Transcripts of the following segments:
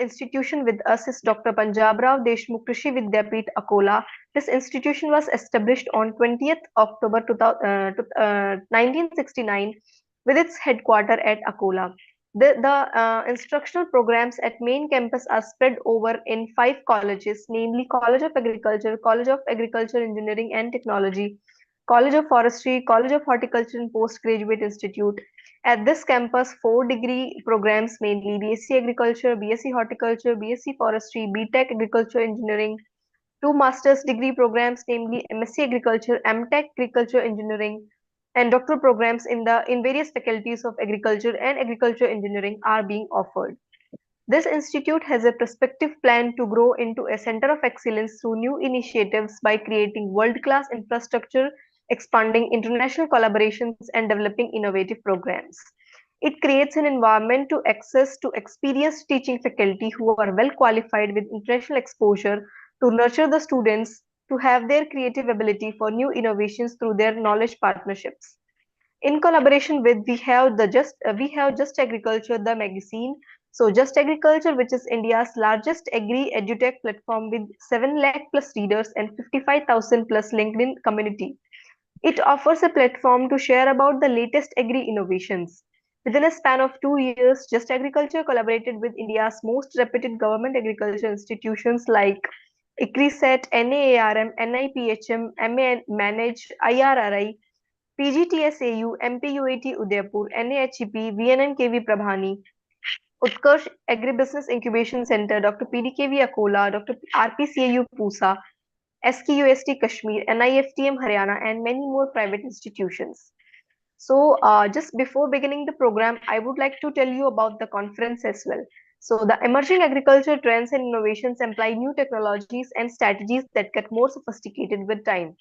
institution with us is Dr. Panjabrao Deshmukh Krishi Vidyapeeth, Akola. This institution was established on 20th October 1969 with its headquarters at Akola. The instructional programs at main campus are spread over in 5 colleges, namely College of Agriculture, College of Agriculture, Engineering and Technology, College of Forestry, College of Horticulture and Postgraduate Institute. At this campus, 4 degree programs, mainly BSc Agriculture, BSc Horticulture, BSc Forestry, BTech Agriculture Engineering, 2 master's degree programs, namely MSc Agriculture, MTech Agriculture Engineering, and doctoral programs in various faculties of agriculture and agriculture engineering are being offered. This institute has a prospective plan to grow into a center of excellence through new initiatives by creating world-class infrastructure, expanding international collaborations, and developing innovative programs. It creates an environment to access to experienced teaching faculty who are well qualified with international exposure to nurture the students to have their creative ability for new innovations through their knowledge partnerships. In collaboration with we have Just Agriculture, the magazine. So Just Agriculture, which is India's largest agri edutech platform with 7 lakh plus readers and 55,000 plus LinkedIn community. It offers a platform to share about the latest agri innovations. Within a span of 2 years, Just Agriculture collaborated with India's most reputed government agriculture institutions like ICRISET, NAARM, NIPHM, MA Manage, IRRI, PGTSAU, MPUAT Udaipur, NAHEP, VNNKV Prabhani, Utkarsh Agribusiness Incubation Center, Dr. PDKV Akola, Dr. RPCAU Pusa, SKUST Kashmir, NIFTM Haryana, and many more private institutions. So, just before beginning the program, I would like to tell you about the conference as well. So, the emerging agriculture trends and innovations imply new technologies and strategies that get more sophisticated with time.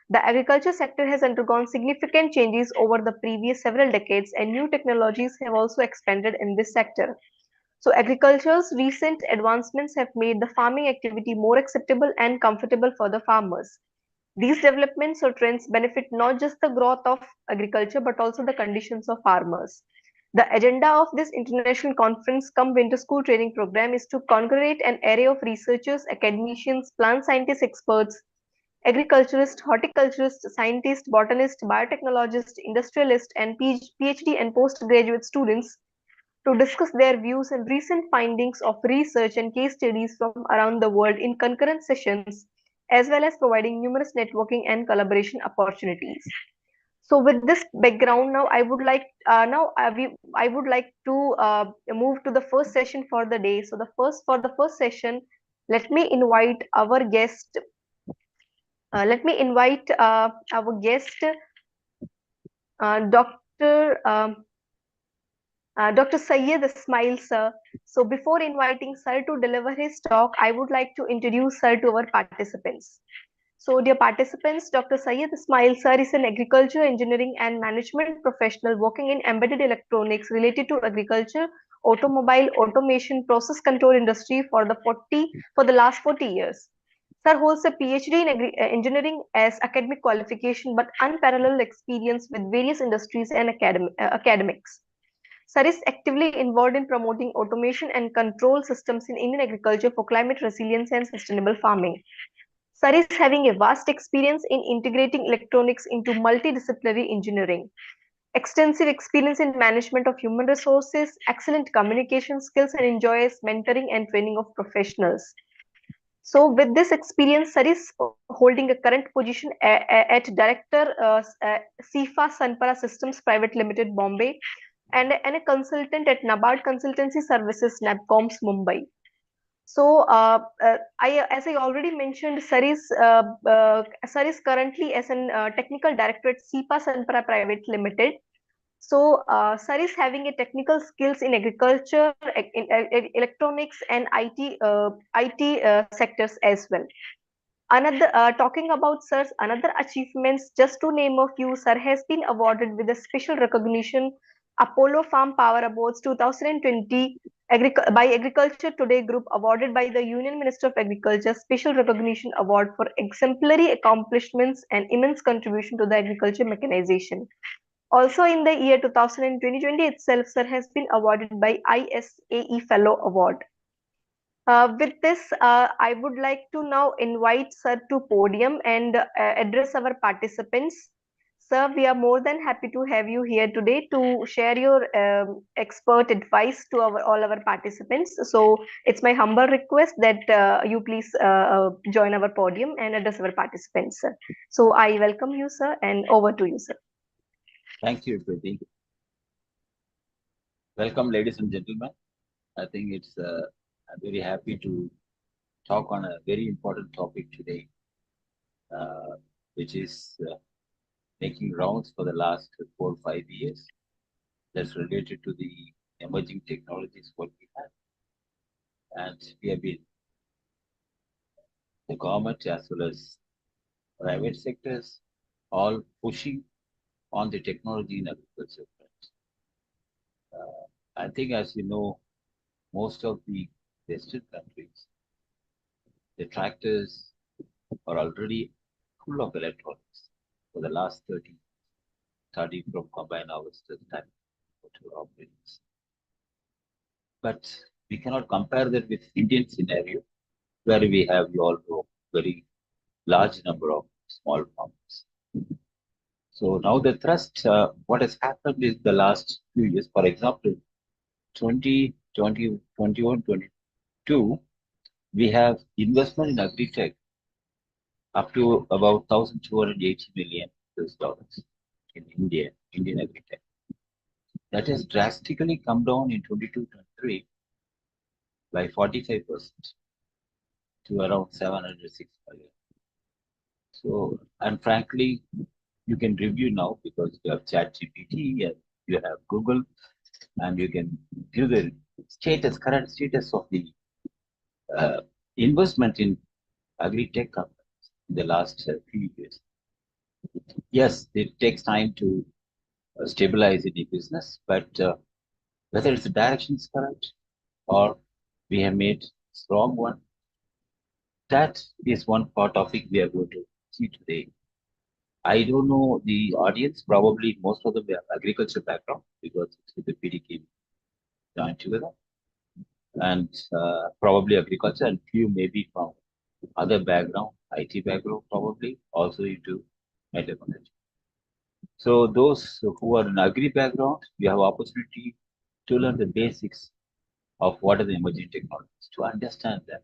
The agriculture sector has undergone significant changes over the previous several decades, and new technologies have also expanded in this sector. So, agriculture's recent advancements have made the farming activity more acceptable and comfortable for the farmers. These developments or trends benefit not just the growth of agriculture but also the conditions of farmers. The agenda of this international conference cum winter school training program is to congregate an array of researchers, academicians, plant scientists experts, agriculturists, horticulturists, scientists, botanists, biotechnologists, industrialists, and PhD and postgraduate students to discuss their views and recent findings of research and case studies from around the world in concurrent sessions, as well as providing numerous networking and collaboration opportunities. So, with this background, now I would like to move to the first session for the day. So, the first session, let me invite our guest. Let me invite our guest, Dr. Dr. Syed Ismail sir. So before inviting sir to deliver his talk, I would like to introduce sir to our participants. So dear participants, Dr. Syed Ismail sir is an agriculture, engineering and management professional working in embedded electronics related to agriculture, automobile, automation, process control industry for the last 40 years. Sir holds a PhD in engineering as academic qualification but unparalleled experience with various industries and academics. Sir is actively involved in promoting automation and control systems in Indian agriculture for climate resilience and sustainable farming. Sir is having a vast experience in integrating electronics into multidisciplinary engineering, extensive experience in management of human resources, excellent communication skills, and enjoys mentoring and training of professionals. So, with this experience, sir is holding a current position at Director SIFA Sanpara Systems Private Limited, Bombay, and a consultant at NABARD Consultancy Services, NABCOMS, Mumbai. So, as I already mentioned, sir is currently as an technical director at SIPA Sanpara Private Limited. So, sir is having a technical skills in agriculture, in electronics, and IT sectors as well. Another talking about sir's another achievements, just to name a few, sir has been awarded with a special recognition Apollo Farm Power Awards 2020 by Agriculture Today Group, awarded by the Union Minister of Agriculture Special Recognition Award for exemplary accomplishments and immense contribution to the agriculture mechanization. Also in the year 2020 itself, sir has been awarded by ISAE Fellow Award. With this, I would like to now invite Sir to podium and address our participants. Sir, we are more than happy to have you here today to share your expert advice to all our participants. So it's my humble request that you please join our podium and address our participants, sir. So I welcome you, sir, and over to you, sir. Thank you, Krishi. Welcome, ladies and gentlemen. I think I'm very happy to talk on a very important topic today, uh, which is making rounds for the last 4 or 5 years. That's related to the emerging technologies what we have, and we have been the government as well as private sectors all pushing on the technology in agriculture. I think, as you know, most of the Western countries, the tractors are already full of electronics for the last 30, starting from combine harvesters time to operations. But we cannot compare that with Indian scenario, where we have, you all know, very large number of small farmers. So now the thrust, what has happened is the last few years, for example, 2020, 21, 22, we have investment in agri-tech up to about 1,280 million US dollars in India, Indian agri-tech. That has drastically come down in 22-23 by 45% to around 706 million. So, and frankly, you can review now because you have ChatGPT and you have Google, and you can give the current status of the uh, investment in agri-tech companies in the last few years. Yes, it takes time to stabilize any business, but whether it's the direction is correct or we have made strong one, that is one part topic we are going to see today. I don't know the audience, probably most of them have agriculture background because it's with the PDK joined together, and probably agriculture, and few maybe from other background, IT background, probably also into technology. So those who are in agri background, we have opportunity to learn the basics of what are the emerging technologies. To understand that,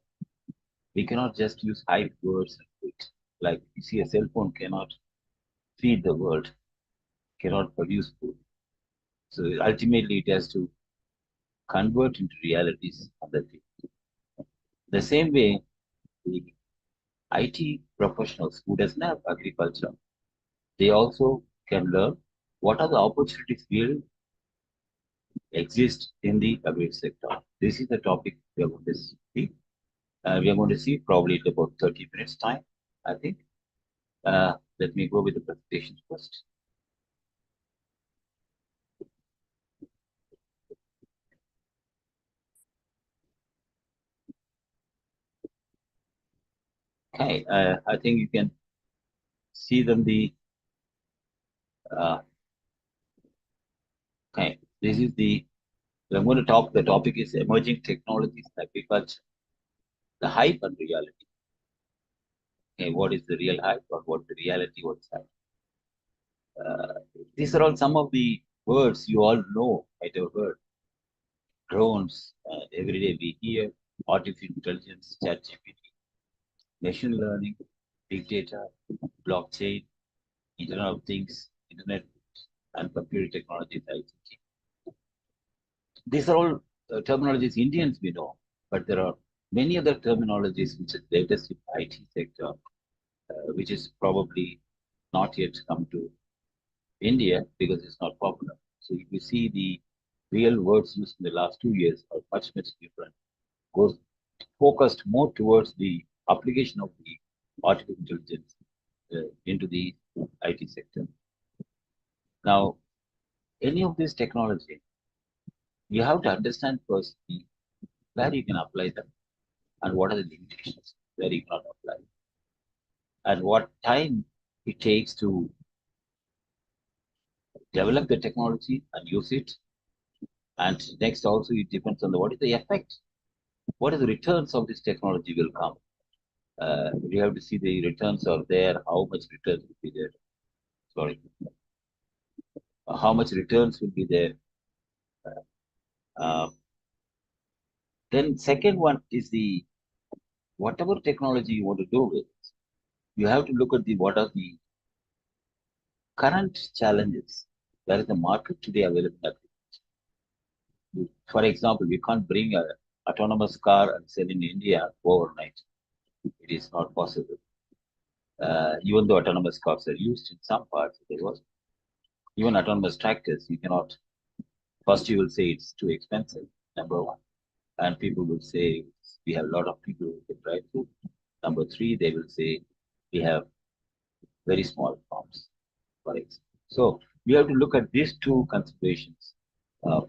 we cannot just use hype words and quit. Like you see, a cell phone cannot feed the world, cannot produce food. So ultimately, it has to convert into realities on the field. The same way, the IT professionals who doesn't have agriculture, they also can learn what are the opportunities really exist in the agri sector. This is the topic we are going to see. We are going to see probably in about 30 minutes time, I think. Let me go with the presentation first. Okay, I think you can see them uh, okay, this is I'm going to talk, the topic is emerging technologies in agriculture, the hype and reality. Okay, what is the real hype or what the reality, what's hype? These are all some of the words you all know, might have heard. Drones, every day we hear, artificial intelligence, ChatGPT, machine learning, big data, blockchain, Internet of Things, Internet and computer technology, ICT. These are all terminologies Indians we know, but there are many other terminologies which are latest in IT sector, which is probably not yet come to India because it's not popular. So if you see the real words used in the last 2 years are much different, goes focused more towards the application of the artificial intelligence into the IT sector. Now, any of this technology, you have to understand first where you can apply them and what are the limitations where you cannot apply, and what time it takes to develop the technology and use it. And next, also, it depends on what is the effect What is the returns of this technology will come? We have to see the returns are there, how much returns will be there. Sorry, how much returns will be there. Uh, then second one is the whatever technology you want to do with, you have to look at the what are the current challenges. There is a market today available. For example, we can't bring a autonomous car and sell in India overnight. It is not possible. Even though autonomous cars are used in some parts, there was even autonomous tractors. You cannot. First, you will say it's too expensive. Number one, and people will say we have a lot of people who can drive through. Number three, they will say we have very small farms, for example. So we have to look at these two considerations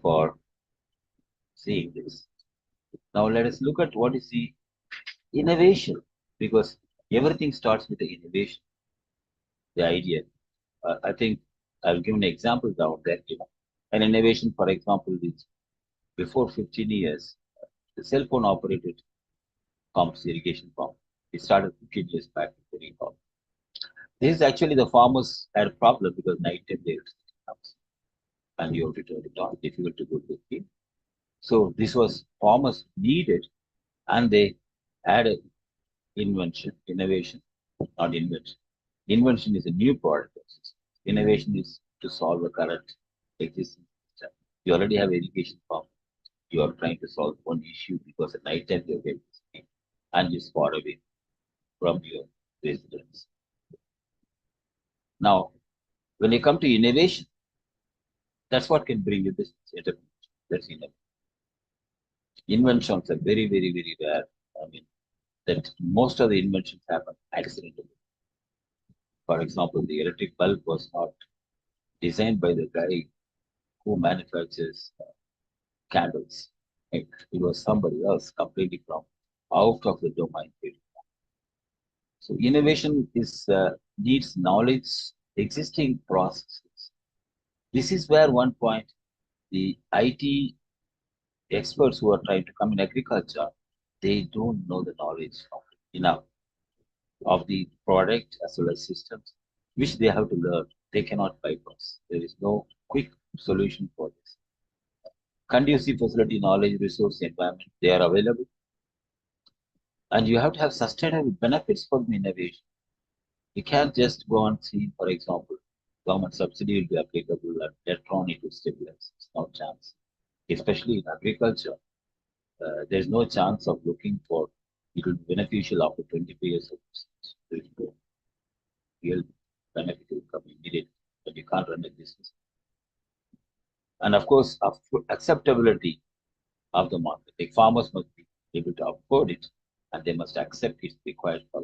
for seeing this. Now let us look at what is the innovation, because everything starts with the innovation, the idea. I think I'll give an example down there. An innovation, for example, is before 15 years, the cell phone operated pumps, irrigation pump. It started 15 years back with the recall. This is actually the farmers had a problem because night time they comes and you have to turn it on, difficult to go to the field. So this was farmers needed, and they had a invention, innovation, not invention. Invention is a new product. Innovation is to solve a current existing system. You already have irrigation pump. You are trying to solve one issue because at night time you get this and you far away from your residence. Now, when you come to innovation, that's what can bring you business. That's innovation. Inventions are very, very, very rare. I mean, that most of the inventions happen accidentally. For example, the electric bulb was not designed by the guy who manufactures candles. Right? It was somebody else completely from out of the domain. So innovation is needs knowledge, existing processes. This is where one point the IT experts who are trying to come in agriculture, they don't know the knowledge of enough of the product as well as systems, which they have to learn. They cannot bypass. There is no quick solution for this. Conducive facility, knowledge, resource, environment, they are available. And you have to have sustainable benefits from innovation. You can't just go and see, for example, government subsidy will be applicable and later on it will stabilize. It's no chance. Especially in agriculture, there's no chance of looking for it will be beneficial after 25 years of business. There is no real benefit will come immediately, but you can't run a business. And of course, acceptability of the market. The farmers must be able to afford it and they must accept its required for.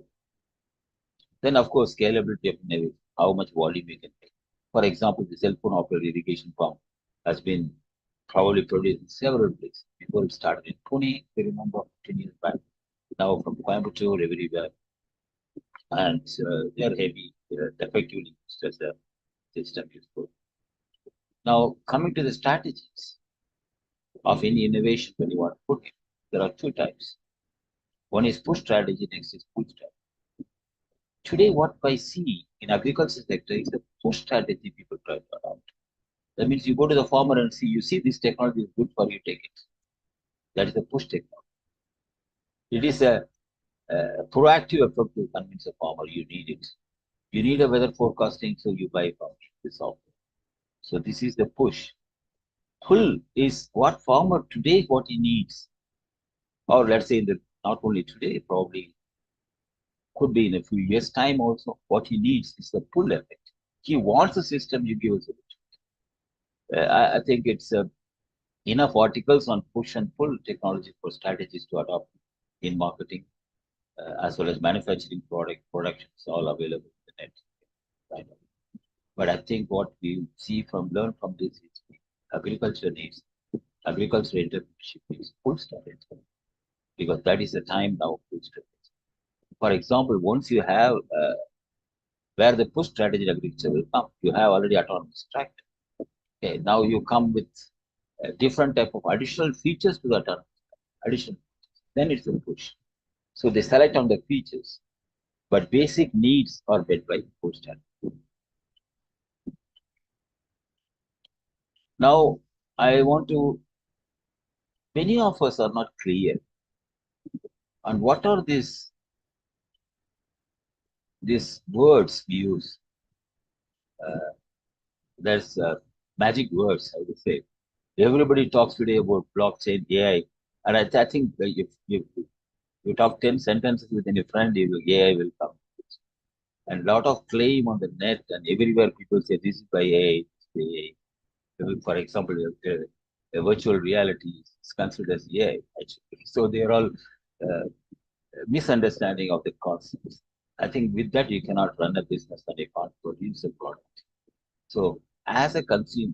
Then, of course, scalability of innovation, how much volume you can take. For example, the cell phone operated irrigation pump has been probably produced in several places. Before it started in Pune, if you remember, 10 years back. Now from Coimbatore, everywhere. And they are heavy, effectively used as a system useful. Now, coming to the strategies of any innovation when you want to put it, there are two types. One is push strategy, next is pull strategy. Today, what I see in agriculture sector is the push strategy people try to adopt. That means you go to the farmer and see, you see this technology is good for you, take it. That is the push technology. It is a proactive effort to convince a farmer you need it. You need a weather forecasting, so you buy from the software. So this is the push. Pull is what farmer today what he needs, or let's say in the not only today, probably could be in a few years' time also. What he needs is the pull effect. He wants a system, you give us a I think it's enough articles on push and pull technology for strategies to adopt in marketing as well as manufacturing production is all available in the net. Right? But I think what we see learn from this is agriculture needs, agriculture entrepreneurship needs full strategy because that is the time now full strategy. For example, once you have where the push strategy in agriculture will come, you have already autonomous tractor. Okay, now you come with a different type of additional features to that additional. then it's a push. So they select on the features, but basic needs are met by post. Now, I want to, many of us are not clear on what are these words we use. Uh, there's magic words, I would say. Everybody talks today about blockchain, AI, and I think if you talk 10 sentences with any friend, AI will come. And a lot of claim on the net, and everywhere people say this is by AI, this is by AI. For example, a virtual reality is considered as AI, actually. So they are all uh, misunderstanding of the concepts. I think with that, you cannot run a business and you can't produce a product. So as a consumer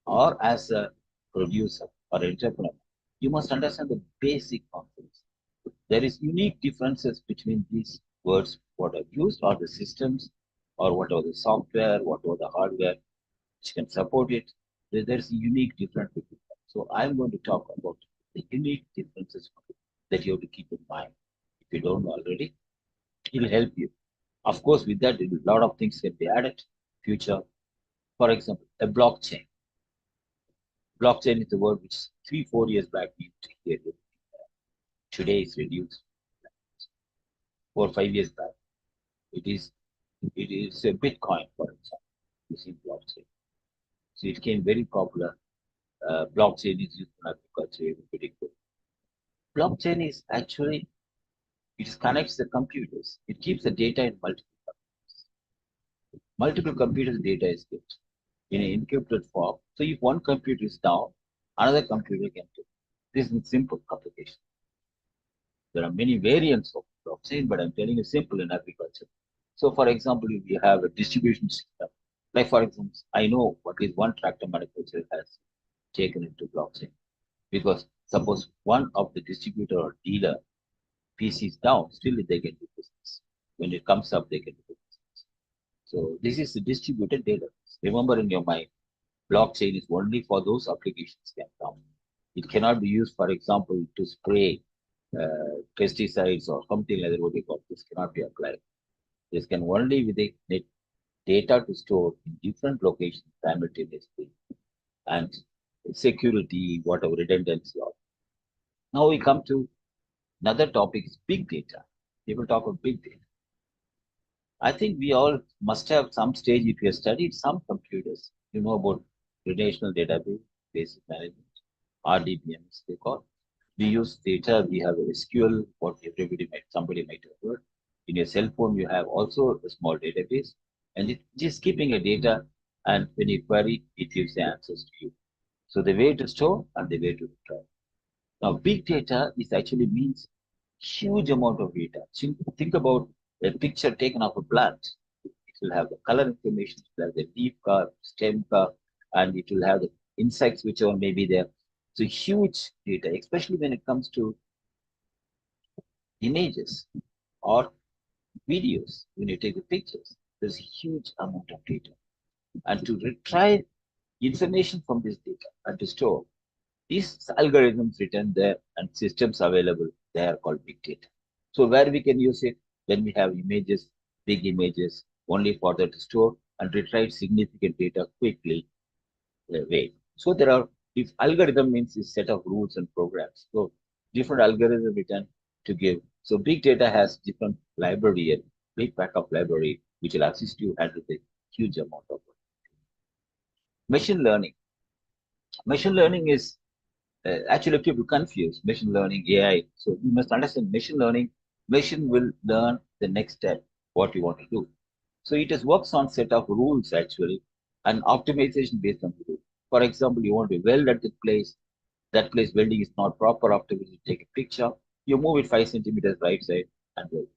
or as a producer or entrepreneur, you must understand the basic concepts. There is unique differences between these words, what are used, or the systems, or whatever the software, whatever the hardware which can support it. There's a unique difference between them. So I'm going to talk about the unique differences that you have to keep in mind. If you don't know already, it will help you. Of course, with that, a lot of things can be added. Future, for example, a blockchain. Blockchain is the word which 3, 4 years back we used to hear it. Today it's reduced. 4, 5 years back, it is a Bitcoin, for example, using blockchain. So it became very popular. Blockchain is used in agriculture, pretty good. Blockchain is actually it connects the computers. It keeps the data in multiple computers. Data is kept in an encrypted form. So if one computer is down, another computer can do. This is simple application. There are many variants of blockchain, but I'm telling you simple in agriculture. So, for example, if you have a distribution system, like for example, I know what is one tractor manufacturer has taken into blockchain because suppose one of the distributor or dealer PC is down, still they can do business. When it comes up, they can do business. So this is the distributed data. Remember in your mind, blockchain is only for those applications can come. It cannot be used, for example, to spray pesticides or something like that. What you call this cannot be applied. This can only with the data to store in different locations simultaneously and security, whatever redundancy. Now we come to another topic: is big data. People talk about big data. I think we all must have some stage if you have studied some computers. You know about relational database, basic management, RDBMs they call. We use data, we have SQL, what somebody might have heard. In your cell phone, you have also a small database, and it just keeping a data, and when you query, it gives the answers to you. So the way to store and the way to retrieve. Now, big data is actually means huge amount of data. Think about a picture taken of a plant. It will have the color information, it will have the leaf color, stem color, and it will have the insects whichever may be there. So huge data, especially when it comes to images or videos. When you take the pictures, there's a huge amount of data. And to retrieve information from this data and to store, these algorithms written there and systems available, they are called big data. So where we can use it when we have images, big images, only for that to store and retrieve significant data quickly way. So there are, if algorithm means a set of rules and programs. So different algorithms written to give. So big data has different library and big backup library, which will assist you handle the huge amount of work. Machine learning. Machine learning is actually people confuse machine learning, AI. So you must understand machine learning. Machine will learn the next step, what you want to do. So it is works on set of rules actually, and optimization based on the rule. For example, you want to weld at that place welding is not proper. After which you take a picture, you move it 5 centimeters right side and weld.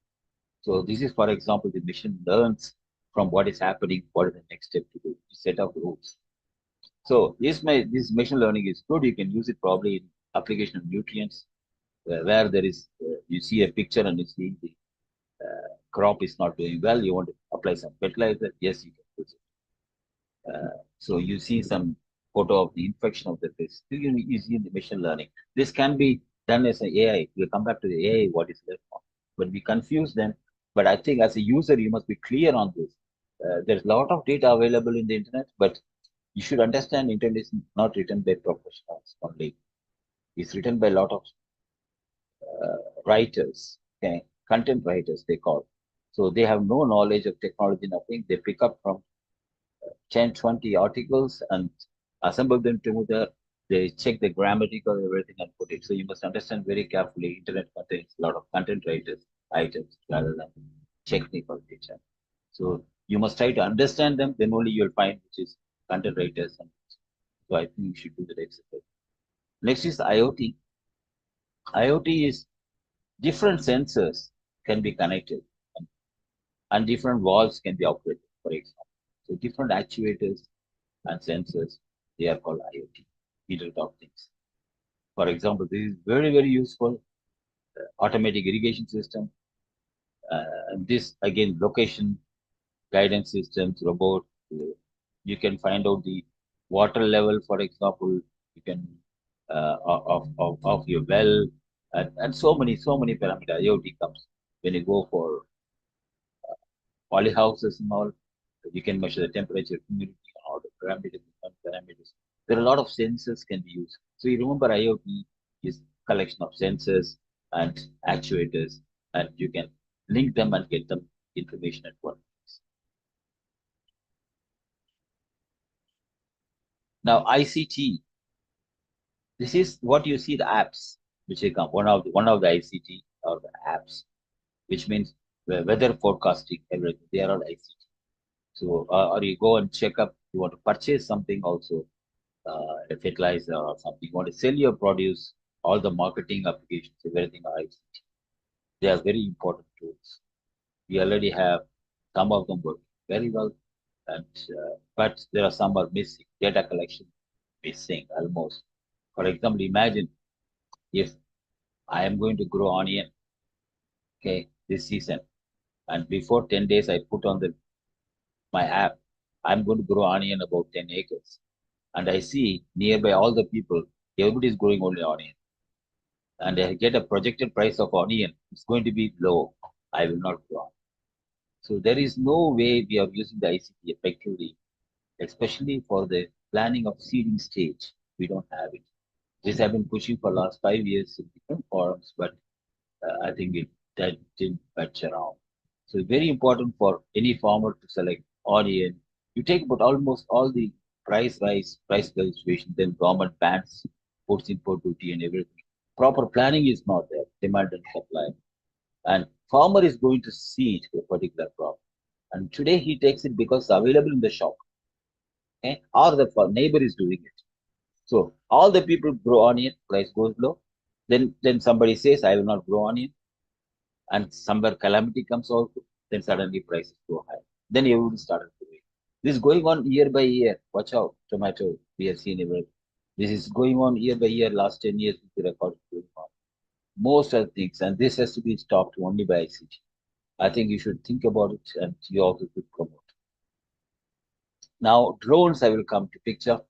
So this is, for example, the machine learns from what is happening, what is the next step to do, set of rules. So this machine learning is good. You can use it probably in application of nutrients, where there is you see a picture and you see the crop is not doing well. You want to apply some fertilizer. Yes, you can use it. So you see some photo of the infection of the fish. You see in the machine learning. This can be done as an AI. We'll come back to the AI, what is left on. But we confuse them. But I think as a user, you must be clear on this. There's a lot of data available in the internet, but you should understand internet is not written by professionals only. It's written by a lot of writers, okay, content writers they call. So they have no knowledge of technology, nothing. They pick up from 10, 20 articles and assemble them together. They check the grammatical everything and put it. So you must understand very carefully. Internet contains a lot of content writers items rather than technical data. So you must try to understand them. Then only you'll find which is content writers. And so I think you should do that exercise. Next is IoT. IoT is different sensors can be connected and different valves can be operated, for example. So different actuators and sensors, they are called IoT, Internet of Things. For example, this is very, very useful automatic irrigation system. This again, location guidance systems, robot. You can find out the water level, for example. You can of your well, and so many parameters. IoT comes when you go for polyhouses and all. You can measure the temperature, humidity, all the parameters, different parameters. There are a lot of sensors can be used. So you remember IoT is collection of sensors and actuators, and you can link them and get them information at one place. Now ICT, this is what you see the apps which come one of the ICT or the apps, which means the weather forecasting, everything. They are all ICT. So or you go and check up. You want to purchase something also, a fertilizer or something. You want to sell your produce, all the marketing applications, everything are ICT. They are very important tools. We already have some of them work very well, and but there are some are missing. Data collection missing almost. For example, imagine if I am going to grow onion, okay, this season, and before 10 days I put on the my app, I'm going to grow onion about 10 acres, and I see nearby all the people, everybody is growing only onion, and I get a projected price of onion, it's going to be low. I will not grow. So there is no way we are using the ICT effectively, especially for the planning of seeding stage. We don't have it. This I've been pushing for last 5 years in different forums, but I think that didn't patch around. So very important for any farmer to select onion. You take about almost all the price rise, price fluctuation, then government bans, puts import duty and everything. Proper planning is not there, demand and supply. And farmer is going to seed a particular crop. And today he takes it because it's available in the shop. Okay? Or the neighbor is doing it. So all the people grow onion, price goes low. Then somebody says, I will not grow onion. And somewhere calamity comes also, then suddenly prices go high. Then everybody started growing. This is going on year by year. Watch out, tomato. We have seen everything. This is going on year by year. Last 10 years, the record is going on. Most of the things, and this has to be stopped only by ICT. I think you should think about it, and you also should promote. Now, drones, I will come to picture.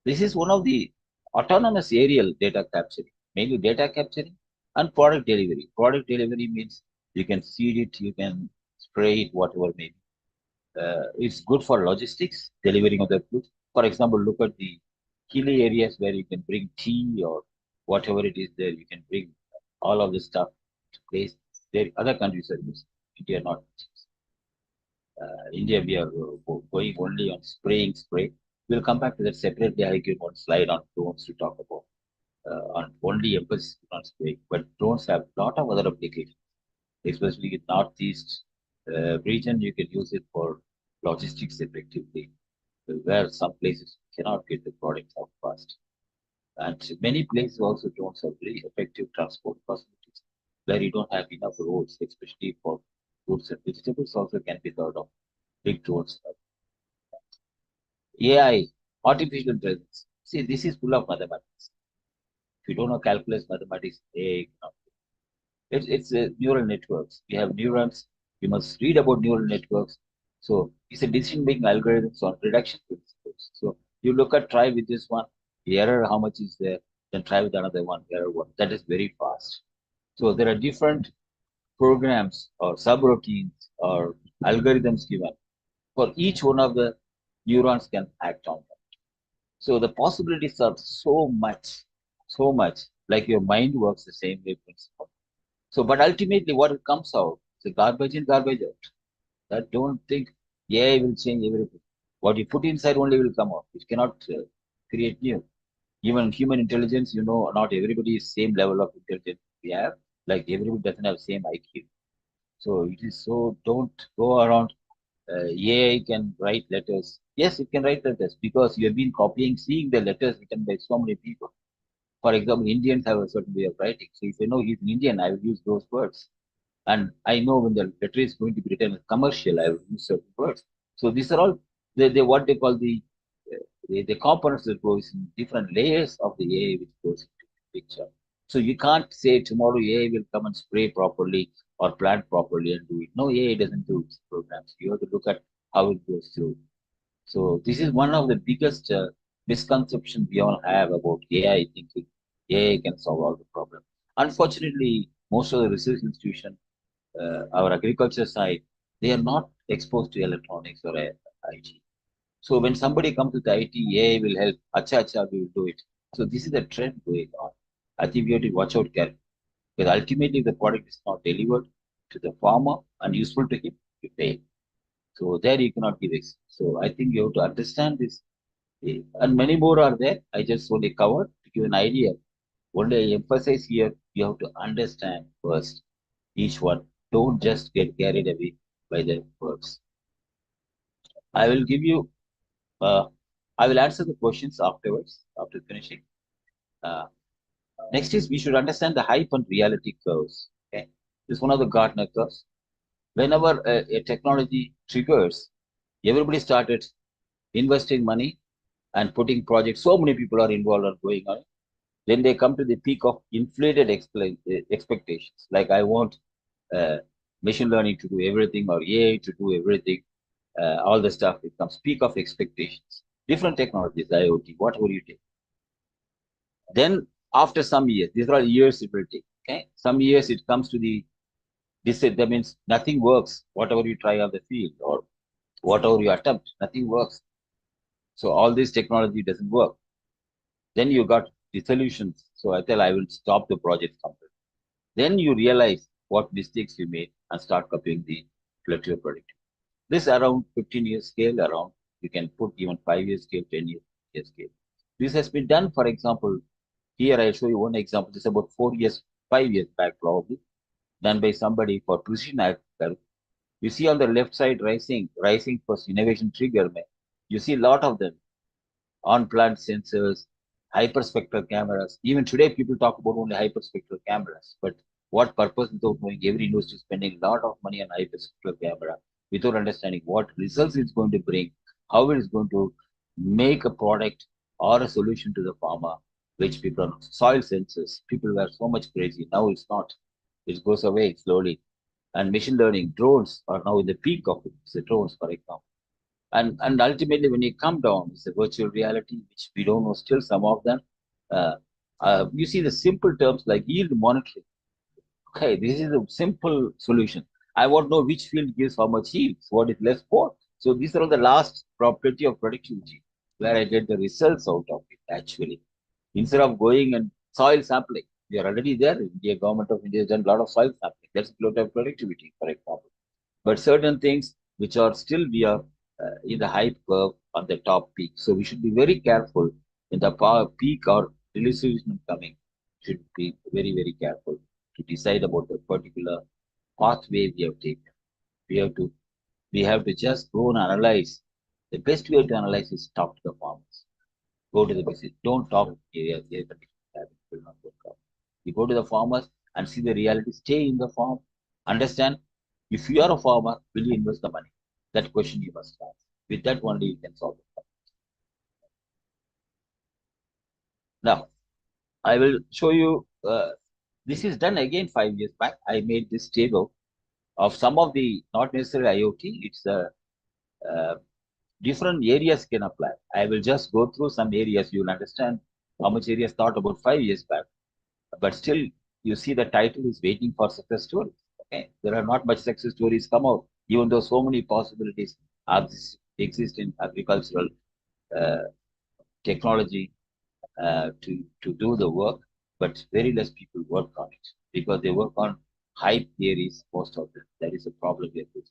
This is one of the autonomous aerial data capturing, mainly data capturing and product delivery. Product delivery means you can seed it, you can spray it, whatever may be. It's good for logistics, delivering of the food. For example, look at the hilly areas where you can bring tea or whatever it is there, you can bring all of the stuff to place. There, other countries are using. India not. India, we are going only on spraying spray. We'll come back to that separately. I give one slide on drones to talk about. On only emphasis on spraying, but drones have a lot of other applications, especially in northeast region. You can use it for logistics effectively, where some places cannot get the products out fast. And many places also drones have very effective transport facilities, where you don't have enough roads, especially for fruits and vegetables. Also can be thought of big drones. AI, artificial intelligence. See, this is full of mathematics. If you don't know calculus, mathematics, AI, it's neural networks. We have neurons. You must read about neural networks. So it's a decision-making algorithms on reduction principles. So you look at try with this one, the error, how much is there? then try with another one, error one. That is very fast. So there are different programs or subroutines or algorithms given for each one of the neurons can act on them. So the possibilities are so much like your mind works the same way principle. So, but ultimately what it comes out is a garbage in, garbage out. That don't think AI will change everything. What you put inside only will come out. It cannot create new. Even human intelligence, not everybody is same level of intelligence we have. Like everybody doesn't have same IQ. So it is so don't go around. AI can write letters. Yes, it can write letters because you have been copying, seeing the letters written by so many people. For example, Indians have a certain way of writing. So if I know he's an Indian, I will use those words. And I know when the letter is going to be written as commercial, I will use certain words. So these are all what they call the components that goes in different layers of the AI which goes into the picture. So you can't say tomorrow AI will come and spray properly or plant properly and do it. No, AI doesn't do its programs. You have to look at how it goes through. So this is one of the biggest misconceptions we all have about AI thinking. AI can solve all the problems. Unfortunately, most of the research institutions, our agriculture side, they are not exposed to electronics or IT. So when somebody comes with IT, AI will help. Acha, acha, we will do it. So this is a trend going on. I think we have to watch out carefully. Because ultimately, if the product is not delivered to the farmer and useful to him, you pay. So there you cannot give it. So I think you have to understand this. And many more are there. I just only covered to give an idea. Only I emphasize here, you have to understand first each one. Don't just get carried away by the words. I will give you, uh, I will answer the questions afterwards, after finishing. Uh, Next is we should understand the hype and reality curves. Okay, this is one of the Gartner curves. Whenever a technology triggers, everybody started investing money and putting projects. So many people are involved or going on. Then they come to the peak of inflated expectations. Like I want uh, machine learning to do everything or AI to do everything, all the stuff. It comes peak of expectations. Different technologies, IoT, whatever you take. Then after some years, these are all years it will take. Okay, some years it comes to the this. That means nothing works. Whatever you try on the field or whatever you attempt, nothing works. So all this technology doesn't work. Then you got dissolutions. So I tell I will stop the project completely. Then you realize what mistakes you made and start copying the plateau productivity. This around 15 years scale around, you can put even 5 years scale, 10 years scale. This has been done, for example, here I'll show you one example. This is about 4 years, 5 years back probably, done by somebody for precision agriculture. You see on the left side rising for innovation trigger. You see a lot of them on-plant sensors, hyperspectral cameras. Even today, people talk about only hyperspectral cameras. But what purpose without knowing? Every university is spending a lot of money on hyperspectral camera without understanding what results it's going to bring, how it is going to make a product or a solution to the farmer, which people are not. Soil sensors. People were so much crazy. Now it's not. It goes away slowly. And machine learning, drones are now in the peak of it. It's the drones, for example. And ultimately, when you come down, it's a virtual reality, which we don't know still some of them. Uh, you see the simple terms like yield monitoring. Okay, this is a simple solution. I want to know which field gives how much yields, what is less for. So these are all the last property of productivity, where I get the results out of it actually. Instead of going and soil sampling, we are already there. India government of India has done a lot of soil sampling. That's a lot of productivity, for example. But certain things which are still we are in the hype curve on the top peak. So we should be very careful in the power peak or disillusionment coming. Should be very, very careful to decide about the particular pathway we have taken. We have to just go and analyze. The best way to analyze is talk to the farmers. Go to the basics. Don't talk areas that will not work out. You go to the farmers and see the reality. Stay in the farm. Understand. If you are a farmer, will you invest the money? That question you must ask. With that only you can solve it. Now, I will show you. This is done again 5 years back. I made this table of some of the not necessarily IoT. It's uh, different areas can apply. I will just go through some areas. You will understand how much area is thought about 5 years back. But still, you see the title is waiting for success stories. Okay, there are not much success stories come out, even though so many possibilities exist in agricultural uh, technology to do the work, but very less people work on it because they work on hype theories. Most of them. That is a problem with this.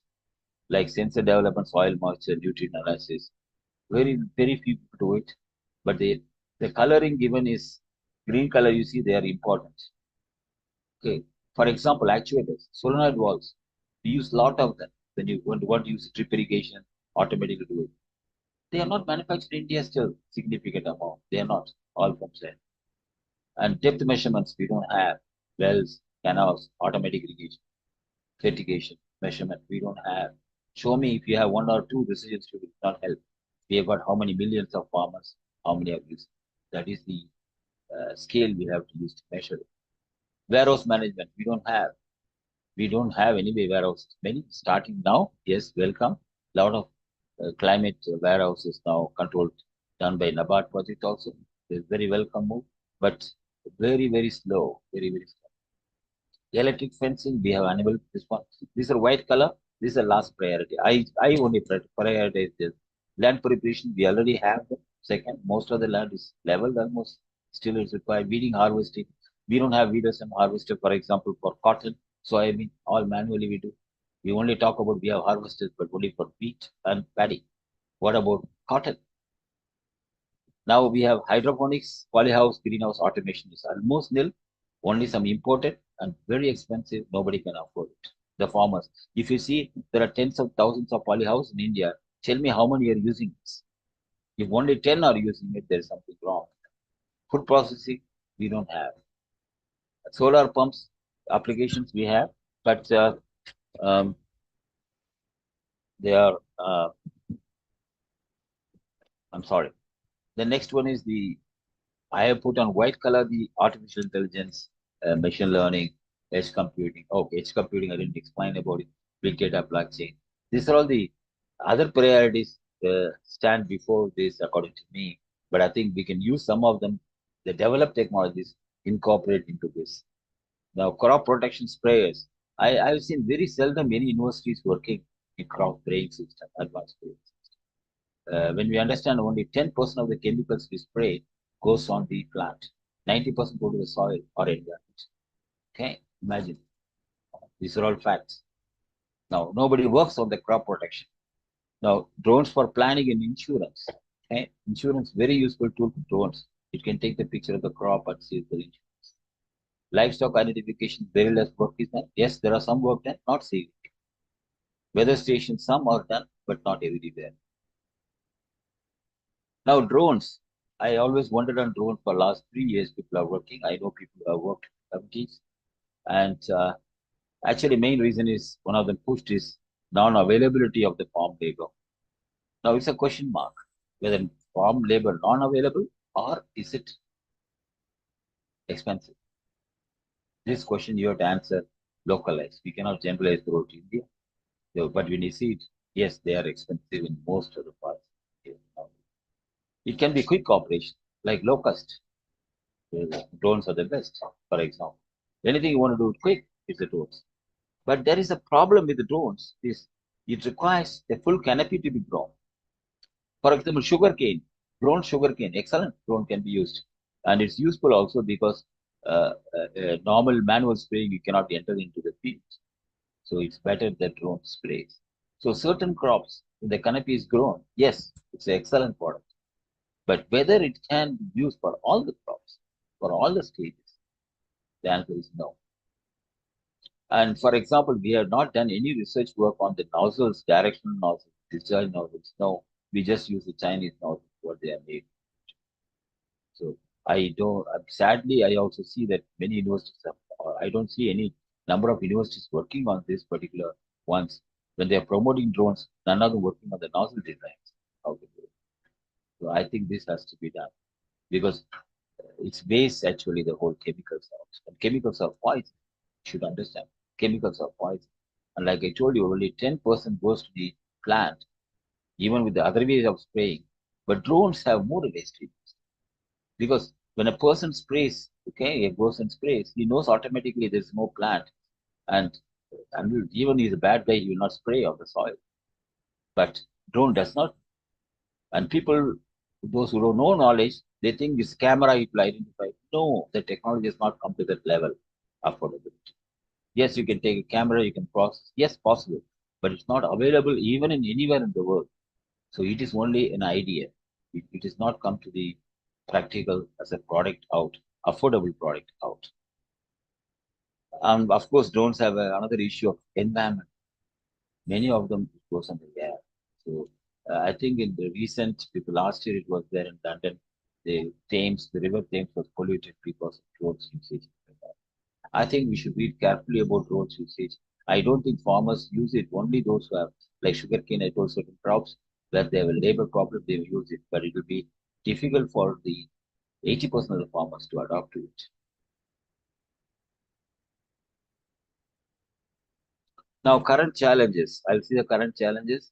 Like sensor development, soil moisture, nutrient analysis. Very few people do it, but the coloring given is green color. You see, they are important. Okay. For example, actuators, solenoid valves. We use a lot of them when you want to use drip irrigation, automatically do it. They are not manufactured in India still, significant amount. They are not all from there. And depth measurements, we don't have wells, canals, automatic irrigation, fertigation, measurement, we don't have. Show me if you have one or two decisions to not help. We have got how many millions of farmers, how many have used. That is the scale we have to use to measure it. Warehouse management, we don't have. We don't have anyway warehouses. Many starting now, yes, welcome. A lot of climate warehouses now controlled, done by NABARD project also. It's very welcome move, but very slow, very slow. Electric fencing, we have enabled this one. These are white color. This is the last priority. I only prioritize this. Land preparation, we already have them. Second, most of the land is leveled almost. Still, it's required. Weeding, harvesting. We don't have weeders and harvester, for example, for cotton, soybean, all manually we do. We only talk about we have harvesters, but only for wheat and paddy. What about cotton? Now we have hydroponics, polyhouse, greenhouse automation is almost nil. Only some imported and very expensive. Nobody can afford it. The farmers. If you see, there are tens of thousands of polyhouse in India. Tell me how many are using this. If only 10 are using it, there is something wrong. Food processing, we don't have. Solar pumps applications we have, but um, they are. I'm sorry. The next one is the I have put on white color the artificial intelligence, machine learning, edge computing. Okay, edge computing, I didn't explain about it. Big data, blockchain. These are all the other priorities stand before this, according to me. But I think we can use some of them, the developed technologies, incorporate into this. Now, crop protection sprayers. I've seen very seldom any universities working in crop spraying system, advanced spraying. When we understand only 10% of the chemicals we spray goes on the plant, 90% go to the soil or environment. Okay, imagine. These are all facts. Now, nobody works on the crop protection. Now, drones for planning and insurance. Okay, insurance, very useful tool for drones. It can take the picture of the crop and see the insurance. Livestock identification, very less work is done. Yes, there are some work done, not saving. Weather stations, some are done, but not everywhere. Now, drones. I always wondered on drones for last 3 years. People are working. I know people who have worked in companies. And actually, main reason is one of them pushed is non-availability of the farm labor. Now, it's a question mark whether farm labor non-available or is it expensive? This question you have to answer localized. We cannot generalize throughout India. So, but when you see it, yes, they are expensive in most of the parts. It can be quick operation, like low cost. Drones are the best, for example. Anything you want to do it quick, it's the drones. But there is a problem with the drones. Is it requires a full canopy to be grown. For example, sugarcane, grown sugarcane, excellent drone can be used, and it's useful also because normal manual spraying you cannot enter into the field, so it's better that drone sprays. So certain crops, when the canopy is grown, yes, it's an excellent product. But whether it can be used for all the crops, for all the stages, the answer is no. And for example, we have not done any research work on the nozzles, directional nozzles, discharge nozzles. No, we just use the Chinese nozzles, what they are made. So I don't, sadly, I also see that many universities have, I don't see any number of universities working on this particular ones. When they are promoting drones, none of them working on the nozzle designs. How to do it. So I think this has to be done because it's based actually the whole chemicals out. And chemicals are poison. You should understand. Chemicals are poison. And like I told you, only 10% goes to the plant, even with the other ways of spraying. But drones have more wastage because When a person sprays, okay, he goes and sprays, he knows automatically there's no plant. And even he's a bad guy, he will not spray on the soil. But drone does not. And people, those who don't know knowledge, they think this camera it will identify. No, the technology has not come to that level of affordability. Yes, you can take a camera, you can process. Yes, possible. But it's not available even in anywhere in the world. So it is only an idea. It is not come to the practical as a product out, affordable product out. And of course, drones have another issue of environment. Many of them goes on the air. So I think in the recent, people last year it was there in London, the river Thames was polluted because of drones usage. I think we should read carefully about drones usage. I don't think farmers use it. Only those who have, like sugarcane, I told certain crops where they have a labor problem, they will use it. But it will be difficult for the 80% of the farmers to adopt to it. Now, current challenges. I'll see the current challenges.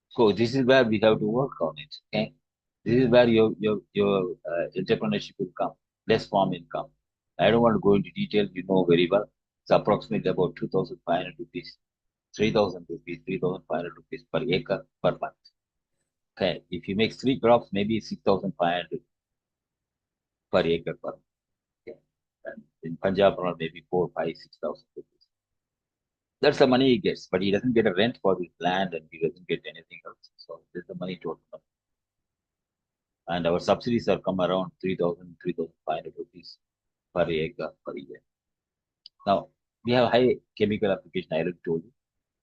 So this is where we have to work on it. Okay, this is where your entrepreneurship will come. Less farm income. I don't want to go into detail. You know very well. It's approximately about 2,500 rupees, 3,000 rupees, 3,500 rupees per acre per month. Okay, if you make three crops, maybe 6,500 per acre per month. Okay. And in Punjab, around maybe 4, 5, 6,000 rupees. That's the money he gets, but he doesn't get a rent for his land and he doesn't get anything else. So there's the money total. And our subsidies have come around 3,000, 3,500 rupees per acre per year. Now, we have high chemical application, I already told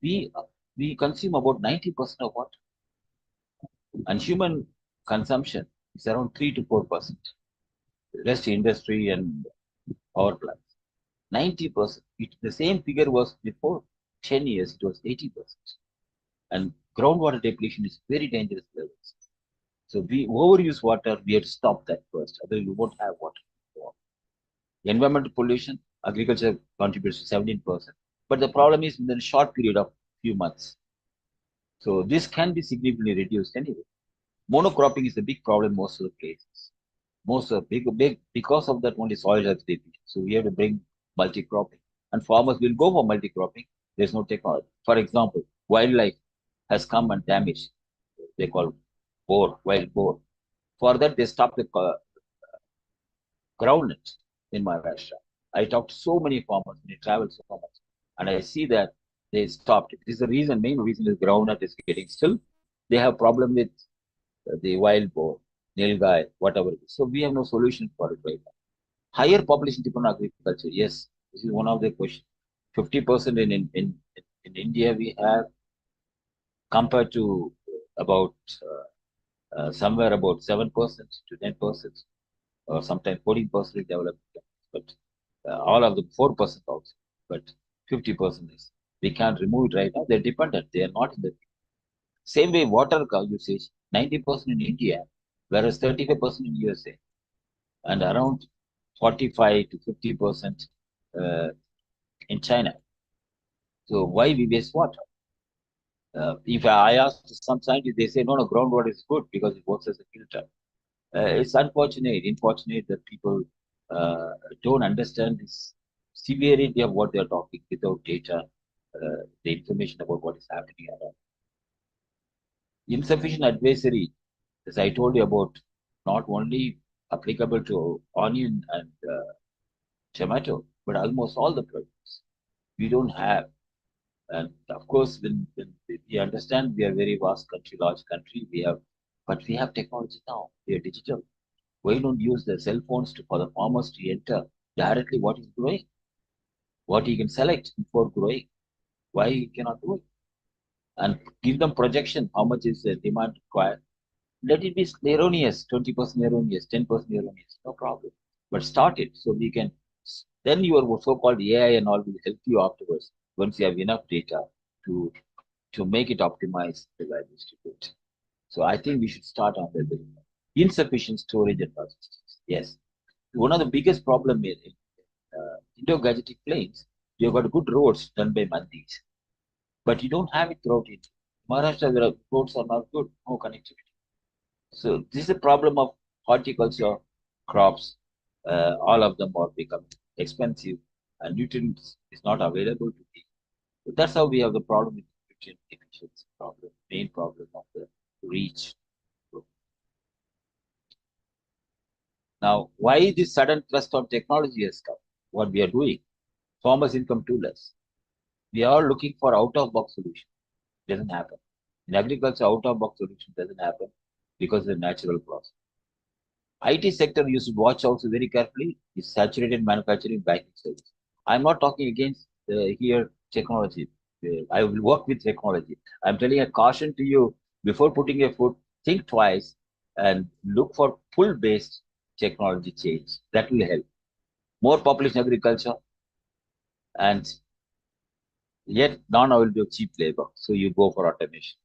you. We consume about 90% of water. And human consumption is around 3 to 4%. The rest industry and power plants. 90%. The same figure was before 10 years, it was 80%. And groundwater depletion is very dangerous levels. So we overuse water, we have to stop that first. Otherwise, we won't have water. Environmental pollution, agriculture contributes to 17%. But the problem is within a short period of few months. So this can be significantly reduced anyway. Monocropping is a big problem most of the places. Most of big because of that only soil has depleted. So we have to bring multi-cropping. And farmers will go for multi-cropping. There's no technology. For example, wildlife has come and damaged. They call wild boar. For that, they stop the groundnut in Maharashtra. I talked to so many farmers when I travel so much, and I see that they stopped. This is the reason, main reason is groundnut is getting still. They have problem with the wild boar, nilgai, whatever it is. So we have no solution for it right now. Higher population depend on agriculture. Yes, this is one of the questions. 50% in India we have compared to about somewhere about 7% to 10%, or sometimes 14% in developed countries, but all of them 4% also, but 50% is. We can't remove it right now. They're dependent. They are not in the same way. Water usage 90% in India, whereas 35% in USA, and around 45 to 50% uh, in China. So why we waste water? If I ask some scientists, they say no, groundwater is good because it works as a filter. It's unfortunate that people uh, don't understand this severity of what they're talking without data, the information about what is happening around. Insufficient advisory, as I told you about, not only applicable to onion and tomato, but almost all the products. We don't have. And of course, when we understand we are a very vast country, large country, but we have technology now. We are digital. Why don't use the cell phones for the farmers to enter directly what is growing, what he can select before growing? Why he cannot do it? And give them projection, how much is the demand required? Let it be erroneous, 20% erroneous, 10% erroneous, no problem. But start it so we can, then your so-called AI and all will help you afterwards once you have enough data to make it optimize the values to it. So I think we should start on the insufficient storage and logistics. Yes. One of the biggest problem in Indo-Gangetic plains, you've got good roads done by Mandis, but you don't have it throughout India. Maharashtra, the roads are not good, no connectivity. So this is a problem of horticulture, crops, all of them are becoming expensive, and nutrients is not available to be. So that's how we have the problem with nutrient deficiency problem, main problem of the reach. Now, why this sudden thrust on technology has come? What we are doing? Farmers' income too less. We are looking for out-of-box solution. Doesn't happen. In agriculture, out-of-box solution doesn't happen because of the natural process. IT sector you should watch also very carefully is saturated manufacturing banking service. I'm not talking against here technology. I will work with technology. I'm telling a caution to you before putting a foot, think twice and look for pull-based technology change. That will help. More population agriculture and yet non-available cheap labor. So you go for automation.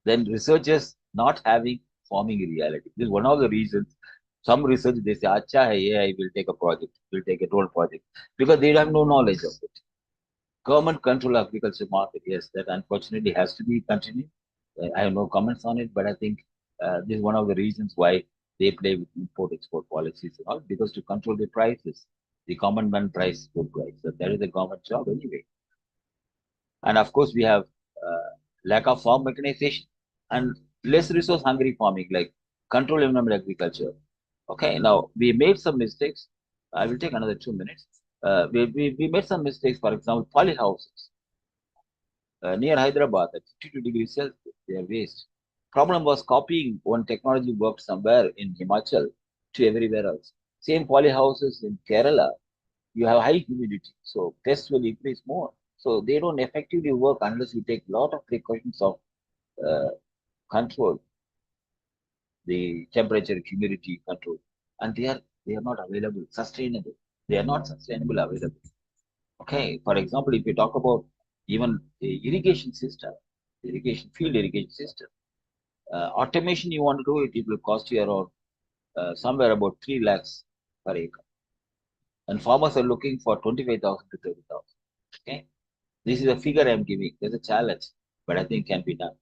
Then researchers not having farming reality. This is one of the reasons some research they say, Acha hai, AI will take a project, will take a role project, because they have no knowledge of it. Government control agriculture market, yes, that unfortunately has to be continued. I have no comments on it, but I think this is one of the reasons why they play with import-export policies and all, because to control the prices, the common man price good price. So that is a government job anyway. And of course, we have lack of farm mechanization and less resource hungry farming, like control environment agriculture. Okay, now we made some mistakes. I will take another 2 minutes. We made some mistakes, for example, polyhouses near Hyderabad at 52 degrees Celsius, they are waste. Problem was copying one technology worked somewhere in Himachal to everywhere else. Same polyhouses in Kerala, you have high humidity, so pests will increase more. So they don't effectively work unless you take a lot of precautions of uh, control, the temperature, humidity control, and they are not available, sustainable. They are not sustainable available. Okay, for example, if you talk about even the irrigation system, field irrigation system, automation you want to do it, it will cost you around somewhere about 3 lakhs per acre. And farmers are looking for 25,000 to 30,000. Okay, this is a figure I'm giving. There's a challenge, but I think can be done.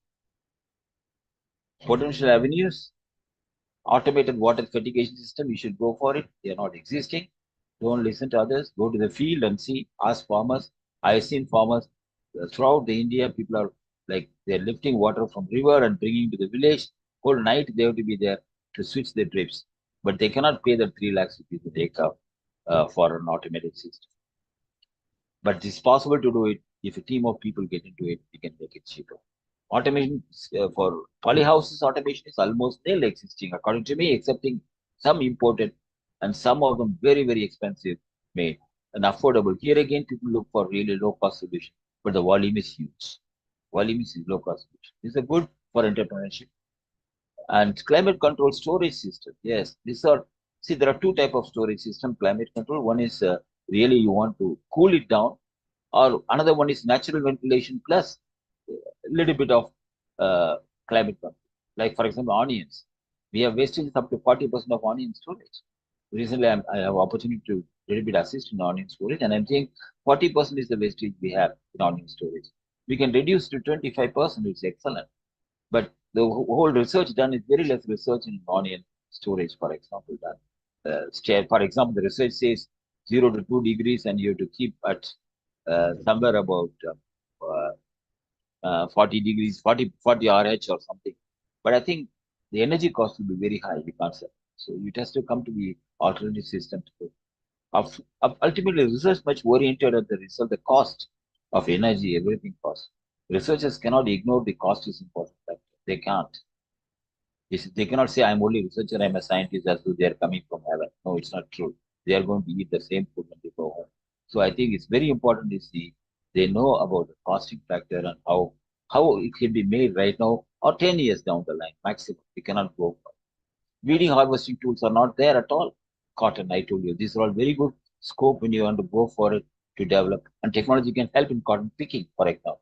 Potential avenues, automated water fertigation system, you should go for it. They are not existing. Don't listen to others. Go to the field and see, ask farmers. I've seen farmers throughout the India, people are like they're lifting water from river and bringing to the village. Whole night they have to be there to switch the drips. But they cannot pay the 3 lakhs rupees to take up for an automated system. But it's possible to do it if a team of people get into it, we can make it cheaper. Automation for polyhouses, automation is almost nil existing, according to me, excepting some imported and some of them very, very expensive made and affordable. Here again, people look for really low cost solution, but the volume is huge. Volume is low cost solution. This is good for entrepreneurship. And climate control storage system. Yes, these are, see, there are two type of storage system, climate control. One is really you want to cool it down, or another one is natural ventilation plus a little bit of uh, climate control. Like for example, onions. We have wastage up to 40% of onion storage. Recently, I have opportunity to little bit assist in onion storage, and I'm saying 40% is the wastage we have in onion storage. We can reduce to 25%. It's excellent. But the whole research done is very less research in onion storage, for example, done. For example, the research says 0 to 2 degrees, and you have to keep at somewhere about 40 degrees, 40 RH or something. But I think the energy cost will be very high. You can't say. So it has to come to the alternative system. Ultimately, research much oriented at the result, the cost of energy, everything cost. Researchers cannot ignore the cost is important factor. They can't. They cannot say, I'm only researcher, I'm a scientist, as though they are coming from heaven. No, it's not true. They are going to eat the same food when they go home. So I think it's very important to see they know about the costing factor and how it can be made right now or 10 years down the line maximum. We cannot go. Weeding harvesting tools are not there at all. Cotton, I told you, these are all very good scope when you want to go for it to develop. And technology can help in cotton picking, for example.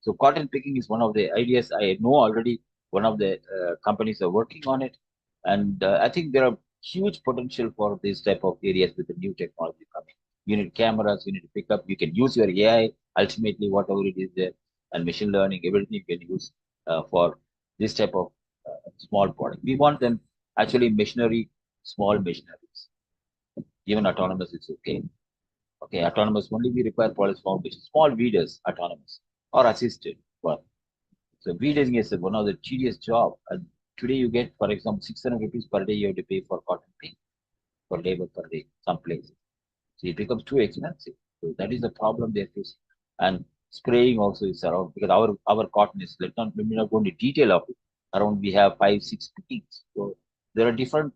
So cotton picking is one of the ideas I know already. One of the companies are working on it. And I think there are huge potential for this type of areas with the new technology coming. You need cameras, you need to pick up, you can use your AI, ultimately, whatever it is there, and machine learning, everything you can use for this type of small product. We want them actually machinery, small machinery. Even autonomous is okay. Okay, autonomous only we require policy foundation. Small readers, autonomous or assisted work. So reading is one of the tedious job. And today you get, for example, 600 rupees per day you have to pay for cotton pay, for labor per day, some places. So it becomes too expensive. So that is the problem they're facing. And spraying also is around because our cotton is let me not go into detail of it. Around we have 5, 6 pickings. So there are different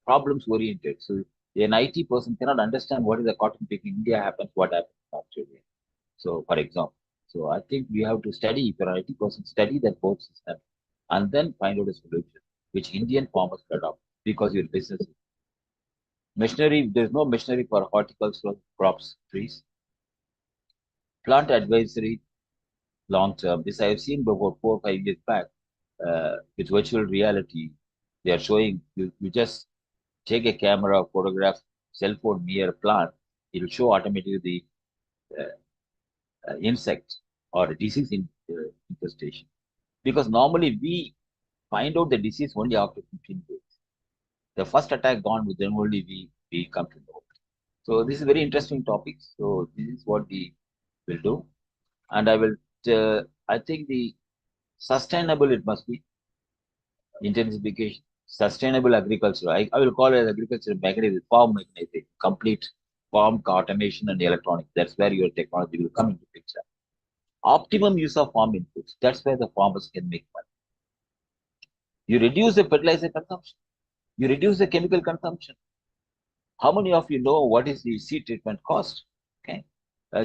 problems oriented. So an IT person cannot understand what is a cotton pick in India happens, what happens in Australia. So for example, so I think we have to study, if you're an IT person, study that both system and then find out a solution which Indian farmers can adopt because your business machinery, there's no machinery for horticultural crops, trees. Plant advisory long term. This I have seen before 4 or 5 years back with virtual reality. They are showing you just take a camera, photograph, cell phone near a plant. It will show automatically the insect or disease infestation. Because normally we find out the disease only after 15 days. The first attack gone, then only we come to know. So this is very interesting topic. So this is what we will do. And I think the sustainable it must be intensification, sustainable agriculture. I will call it agriculture mechanism, farm mechanization, complete farm automation and electronics. That's where your technology will come into picture. Optimum use of farm inputs. That's where the farmers can make money. You reduce the fertilizer consumption. You reduce the chemical consumption. How many of you know what is the seed treatment cost? Okay,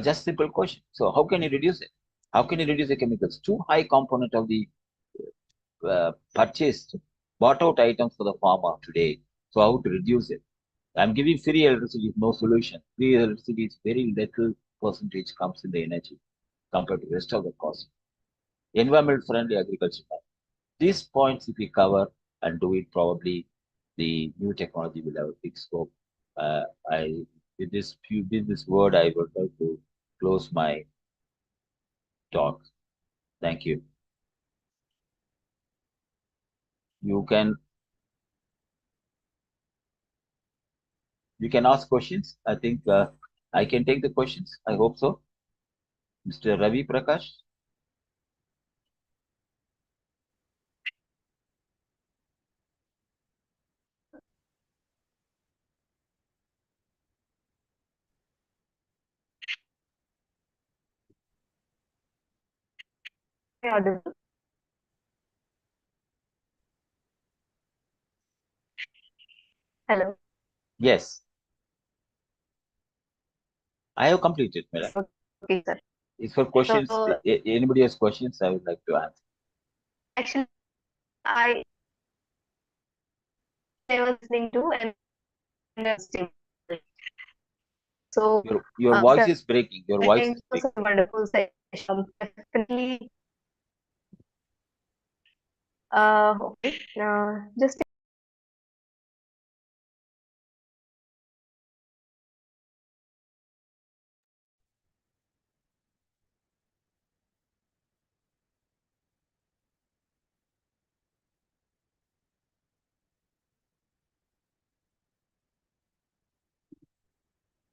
just simple question. So how can you reduce it? How can you reduce the chemicals? Too high component of the purchased, bought out items for the farmer today. So how to reduce it? I'm giving free electricity, no solution. Free electricity is very little percentage comes in the energy compared to the rest of the cost. Environment friendly agriculture. These points, if we cover and do it, probably the new technology will have a big scope. I with this word, I would like to close my talk. Thank you. You can ask questions. I think I can take the questions. I hope so. Mr. Ravi Prakash. Audible. Hello. Yes, I have completed, madam. Okay, sir. If for questions, So anybody has questions, I would like to answer. actually, I was listening to and stable. So Your voice sir, is breaking. Your voice thank is you for breaking. such a wonderful session. Definitely, okay. Just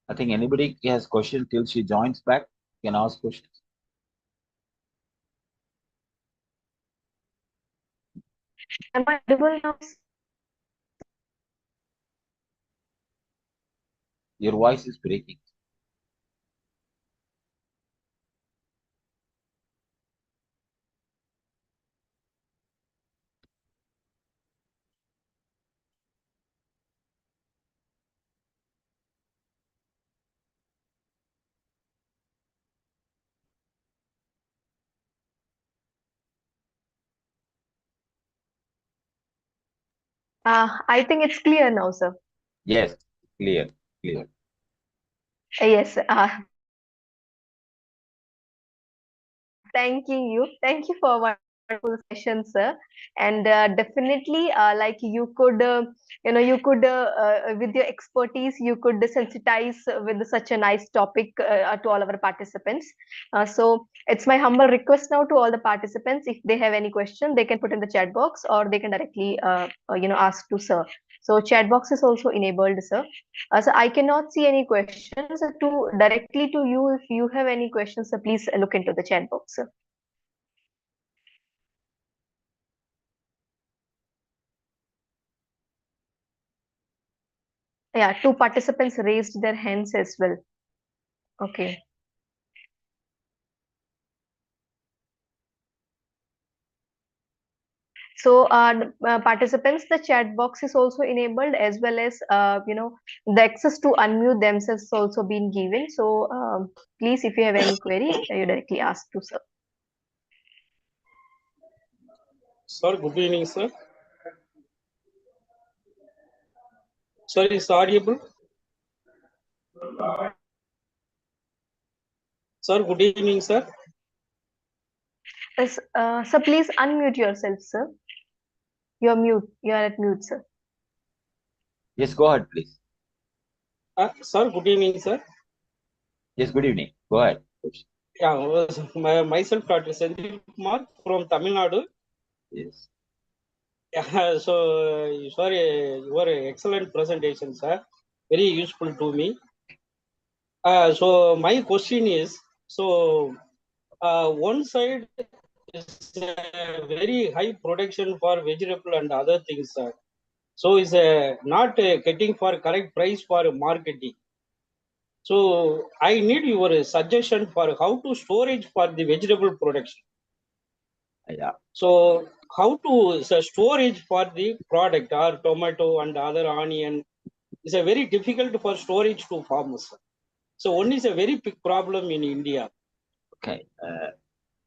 I think anybody has questions till she joins back can ask questions. am I audible now? Your voice is breaking. I think it's clear now, sir. Yes, clear, clear. Yes. Thanking you. Thank you for a wonderful session, sir. And definitely, like you could, you could, with your expertise, you could sensitize with such a nice topic to all our participants. So it's my humble request now to all the participants, if they have any question, they can put in the chat box or they can directly, ask to sir. So chat box is also enabled, sir. So I cannot see any questions. To directly to you, if you have any questions, please look into the chat box, sir. Yeah, two participants raised their hands as well. Okay. So, participants, the chat box is also enabled, as well as the access to unmute themselves is also been given. So, please, if you have any query, you directly ask to sir. Sir, good evening, sir. Sir, is audible? Sir, good evening, sir. Yes, sir, please unmute yourself, sir. You're mute. You are at mute, sir. Yes, go ahead, please. Sir, good evening, sir. Yes, good evening. Go ahead. Yeah, myself, Dr. Sandeep Kumar from Tamil Nadu. Yes. Yeah, so, sorry, your excellent presentation, sir. Very useful to me. So, my question is, so, one side is very high production for vegetable and other things, sir. So, is not getting for correct price for marketing. So I need your suggestion for how to storage for the vegetable production. Yeah. So how to storage for the product or tomato and other onion is a very difficult for storage to farmers. So one is a very big problem in India. Okay.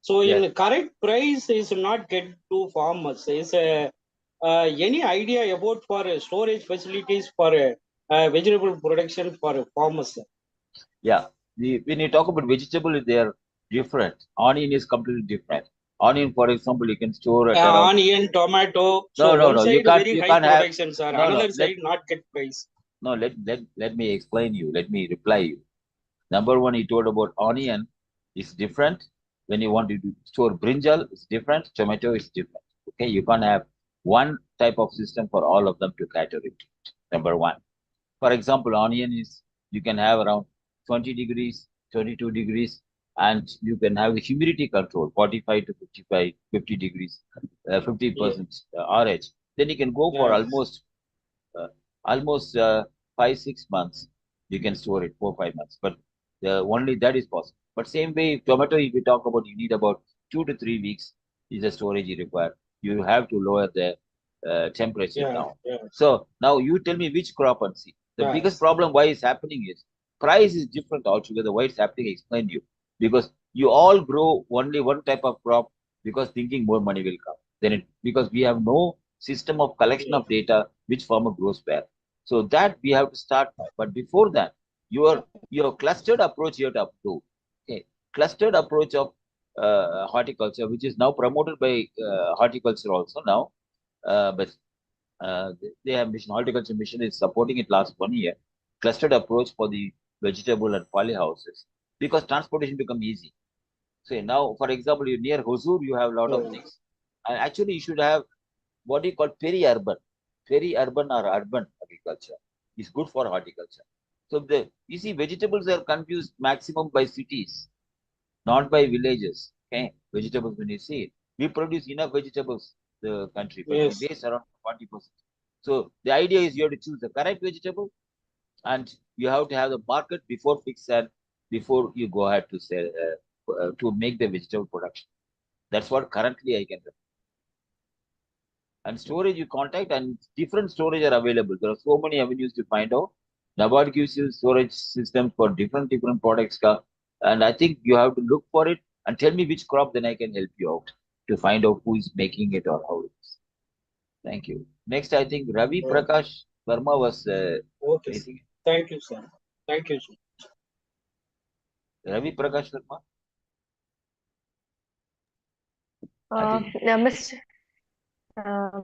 So yes. in correct price is not get to farmers. Is any idea about for storage facilities for vegetable production for farmers? Yeah. When you talk about vegetable, they are different. Onion is completely different. Onion, for example, you can store at around. Onion, tomato. No, So no, one no. side very You high can't have. production, sir. No, no. Another side not get price. No. Let me explain you. Let me reply you. Number one, you told about onion is different. When you want to store brinjal, it's different. Tomato is different. Okay, you can't have one type of system for all of them to cater it. Number one. For example, onion is you can have around 20 degrees, 22 degrees, and you can have the humidity control 45 to 55, 50 degrees, 50% RH. Then you can go for Yes. uh, almost 5 6 months. You can store it 4 5 months, but only that is possible. But same way, tomato, if we talk about, you need about 2 to 3 weeks is the storage you require. You have to lower the temperature down. So now you tell me which crop and see. The biggest problem why is happening is price is different altogether. Why it's happening, I explain you. Because you all grow only one type of crop because thinking more money will come. Because we have no system of collection of data which farmer grows where. So that we have to start now. But before that, your clustered approach you have to do. Okay. Clustered approach of horticulture, which is now promoted by horticulture also now. But they have mission horticulture mission is supporting it last 1 year. Clustered approach for the vegetable and polyhouses because transportation become easy. So now, for example, you near Hosur, you have a lot of things. And actually, you should have what you call peri-urban. Peri-urban or urban agriculture is good for horticulture. So you see, vegetables are confused maximum by cities, not by villages. Okay, vegetables when you see it, we produce enough vegetables the country, but we waste around 40%. So the idea is you have to choose the correct vegetable, and you have to have the market before fix and before you go ahead to sell to make the vegetable production. That's what currently I can do. And storage you contact, and different storage are available. There are so many avenues to find out. NABARD gives you storage systems for different products, and I think you have to look for it and tell me which crop, then I can help you out to find out who is making it or how it is. Thank you. Next, I think Ravi Prakash Verma was raising it. Thank you, sir. Thank you, sir. Ravi Prakash Verma.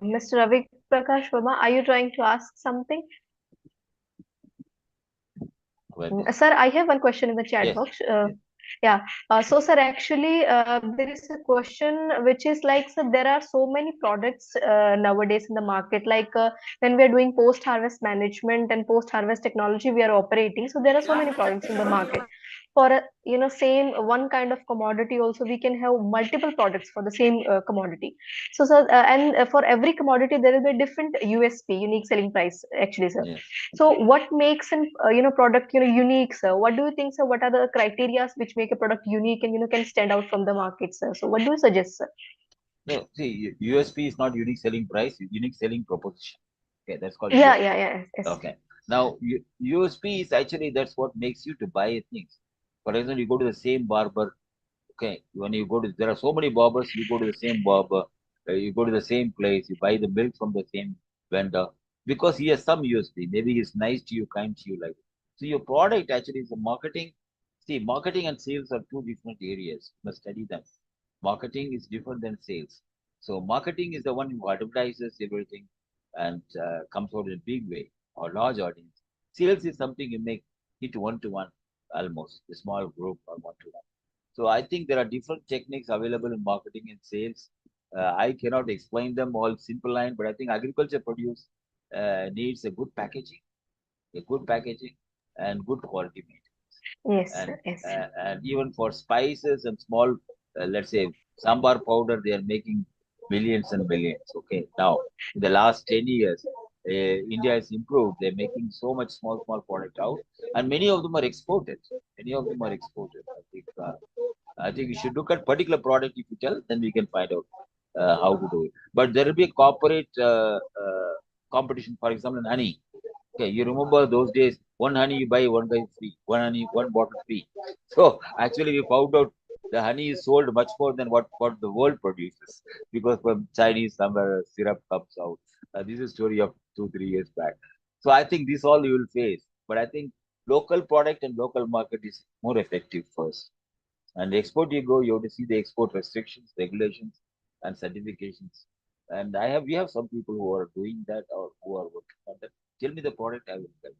Mr. Ravi Prakash Verma, are you trying to ask something? Sir, I have one question in the chat box. Yeah. So, sir, actually, there is a question which is like, sir, there are so many products nowadays in the market. Like when we are doing post-harvest management and post-harvest technology, we are operating. So there are so many products in the market. For a, same one kind of commodity, also we can have multiple products for the same commodity. So, sir, and for every commodity, there will be a different USP, unique selling price, actually, sir. Yeah. So what makes an product unique, sir? What do you think, sir? What are the criteria which make a product unique and can stand out from the market, sir? So what do you suggest, sir? No, see, USP is not unique selling price, it's unique selling proposition. Okay, that's called Yeah, USP. yeah, yeah, yes. Okay. Now, USP is actually that's what makes you to buy things. For example, you go to the same barber. Okay, when you go to, there are so many barbers, you go to the same barber, you go to the same place, you buy the milk from the same vendor because he has some USP. Maybe he's nice to you, kind to you, like. So your product actually is a marketing. See, marketing and sales are two different areas. You must study them. Marketing is different than sales. So marketing is the one who advertises everything and comes out in a big way or large audience. Sales is something you make it one to one, almost a small group or one to one. So I think there are different techniques available in marketing and sales. I cannot explain them all simple line, but I think agriculture produce needs a good packaging, and good quality maintenance. Yes, And sir, yes. even for spices and small, let's say sambar powder, they are making millions and millions. Okay, now in the last 10 years, India has improved. They're making so much small product out, and many of them are exported. Many of them are exported. I think we should look at particular product. If you tell, then we can find out how to do it. But there will be a corporate competition. For example, in honey. Okay, you remember those days, one honey you buy, one guy free, one honey, one bottle free. So actually, we found out the honey is sold much more than what the world produces because from Chinese somewhere syrup comes out. This is a story of 2 3 years back. So I think this all you will face, but I think local product and local market is more effective first. And export you go, you have to see the export restrictions, regulations, and certifications. And we have some people who are doing that or who are working on that. Tell me the product, I will tell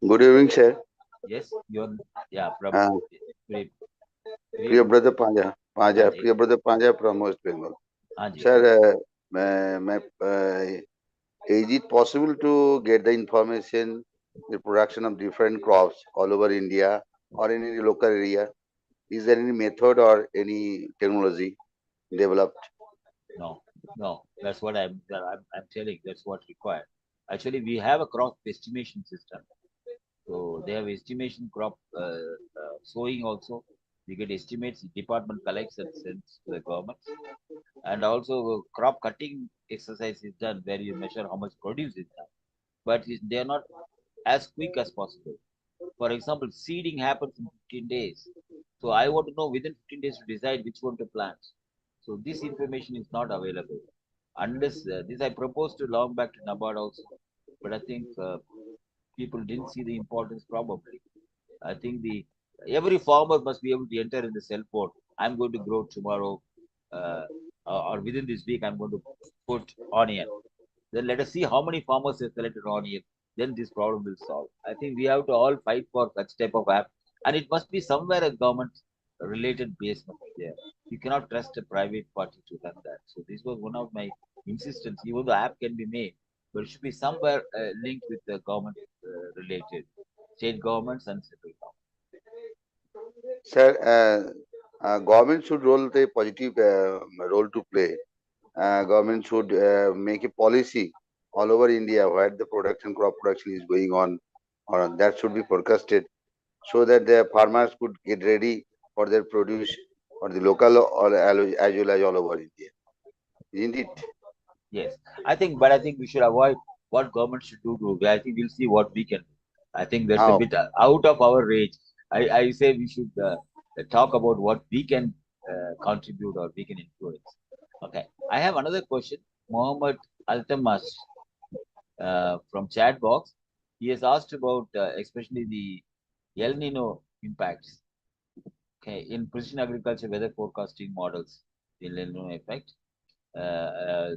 you. Good evening, sir. Yes, you're, yeah, from Uh, Priya, Priya brother Panja, Panji, Priya brother Panja from West Bengal. Anji. Sir, is it possible to get the information, the production of different crops all over India or in any local area? Is there any method or any technology developed? No, no, that's what I'm telling. That's what required. Actually, we have a crop estimation system. So they have estimation crop sowing also. We get estimates. The department collects and sends to the government. And also crop cutting exercise is done where you measure how much produce is done. But they are not as quick as possible. For example, seeding happens in 15 days. So I want to know within 15 days to decide which one to plant. So this information is not available unless this I proposed to long back to NABARD also, but I think people didn't see the importance probably. I think the every farmer must be able to enter in the cell phone. I'm going to grow tomorrow, uh, or within this week. I'm going to put onion. Then let us see how many farmers have selected onion. Then this problem will solve. I think we have to all fight for such type of app, and it must be somewhere a government related base must be there. You cannot trust a private party to run that. So this was one of my insistence. Even the app can be made, but it should be somewhere linked with the government related, state governments and central Sir, government should roll the positive role to play. Government should make a policy all over India where the crop production is going on, or that should be forecasted so that the farmers could get ready for their produce or the local or as well as all over India. Isn't it? Yes, but I think we should avoid what government should do. I think we'll see what we can do. I think that's a Oh, bit out of our range. I say we should talk about what we can contribute or we can influence. Okay, I have another question. Mohammed Altamas from chat box. He has asked about especially the El Nino impacts. Okay, in precision agriculture weather forecasting models, the El Nino effect.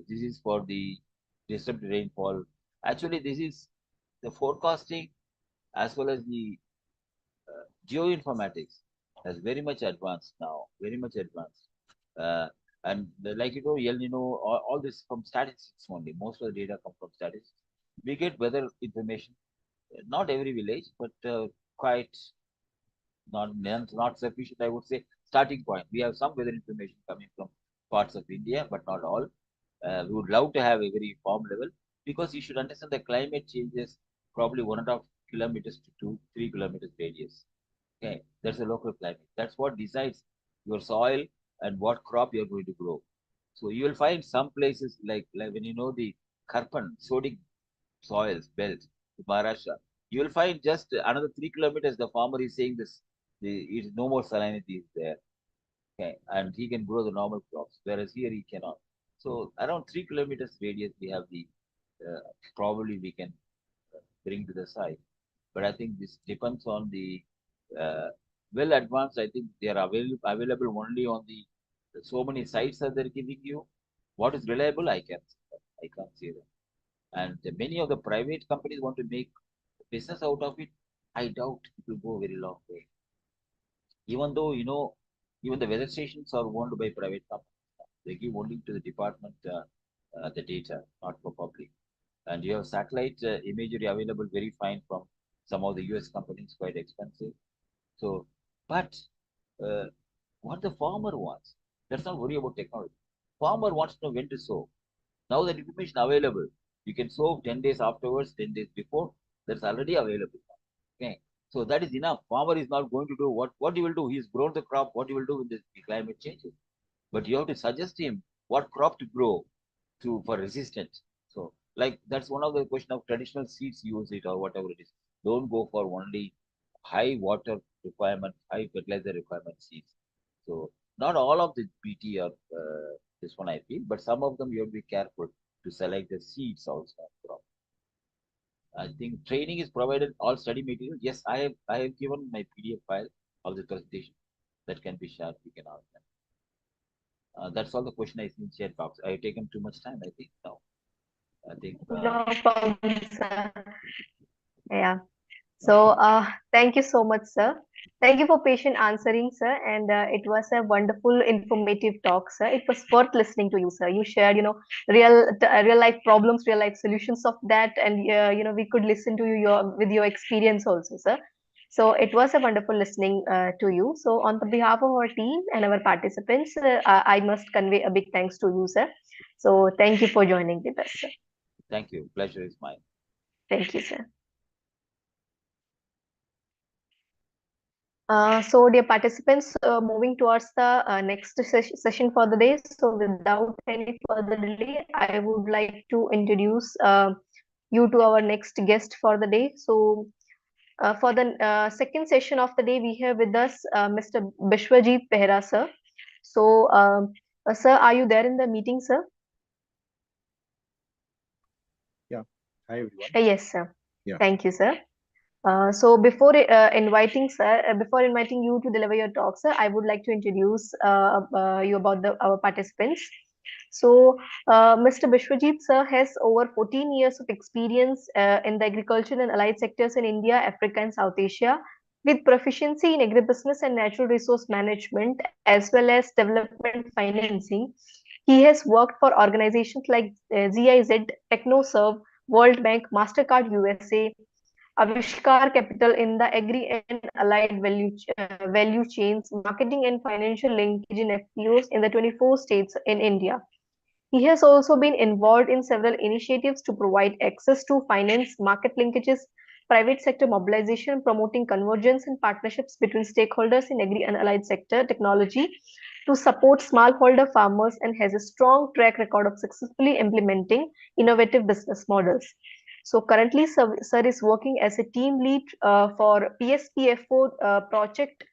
This is for the disrupted rainfall. Actually, this is the forecasting as well as the Geoinformatics has very much advanced now, very much advanced. Uh, like El Nino, all this from statistics only. Most of the data come from statistics. We get weather information, not every village, but quite not sufficient, I would say. Starting point. We have some weather information coming from parts of India, but not all. We would love to have a very informed level because you should understand the climate changes probably 1.5 kilometers to 2-3 kilometers radius. Okay, that's a local climate. That's what decides your soil and what crop you're going to grow. So you will find some places like when you know the Karpan, sodic soils belt, Maharashtra, you will find just another 3 kilometers. The farmer is saying this, is no more salinity is there, okay, and he can grow the normal crops, whereas here he cannot. So around 3 kilometers radius, we have the probably we can bring to the site. But I think this depends on the uh, well advanced. I think they are available only on the so many sites that they're giving you. What is reliable, I can't say that. And many of the private companies want to make business out of it. I doubt it will go very long way. Even though even the weather stations are owned by private companies, they give only to the department the data, not for public. And you have satellite imagery available very fine from some of the US companies, quite expensive. So, but uh, what the farmer wants, let's not worry about technology. Farmer wants to know when to sow. Now that information available, you can sow 10 days afterwards, 10 days before, that's already available. Okay. So that is enough. Farmer is not going to do what he will do. He's grown the crop, what he will do when the climate changes. But you have to suggest him what crop to grow for resistance. So like that's one of the question of traditional seeds use it or whatever it is. Don't go for only high water requirement, high fertilizer requirement seeds. So not all of the BT are this one I feel, but some of them you have to be careful to select the seeds also. I think training is provided all study material. Yes, I have given my PDF file of the presentation that can be shared. We can ask them. That's all the question I see in chat box. I have taken too much time. I think no. I think No problem, sir. Yeah. So, thank you so much, sir. Thank you for patient answering, sir. And it was a wonderful, informative talk, sir. It was worth listening to you, sir. You shared, real life problems, real life solutions of that, and we could listen to you with your experience also, sir. So it was a wonderful listening to you. So on the behalf of our team and our participants, I must convey a big thanks to you, sir. So thank you for joining with us, sir. thank you. Pleasure is mine. Thank you, sir. So, dear participants, moving towards the next session for the day. So, without any further delay, I would like to introduce you to our next guest for the day. So, for the second session of the day, we have with us Mr. Bishwajit Behra, sir. So, sir, are you there in the meeting, sir? Yeah. Hi, everyone. Yes, sir. Yeah. Thank you, sir. So before inviting you to deliver your talk, sir, I would like to introduce you about our participants. So, Mr. Bishwajit, sir, has over 14 years of experience in the agriculture and allied sectors in India, Africa, and South Asia, with proficiency in agribusiness and natural resource management, as well as development financing. He has worked for organizations like GIZ, TechnoServe, World Bank, Mastercard USA, Avishkar Capital in the agri and allied value chains, marketing and financial linkage in FPOs in the 24 states in India. He has also been involved in several initiatives to provide access to finance, market linkages, private sector mobilization, promoting convergence and partnerships between stakeholders in agri and allied sector technology to support smallholder farmers, and has a strong track record of successfully implementing innovative business models. So currently, sir is working as a team lead for PSPFO project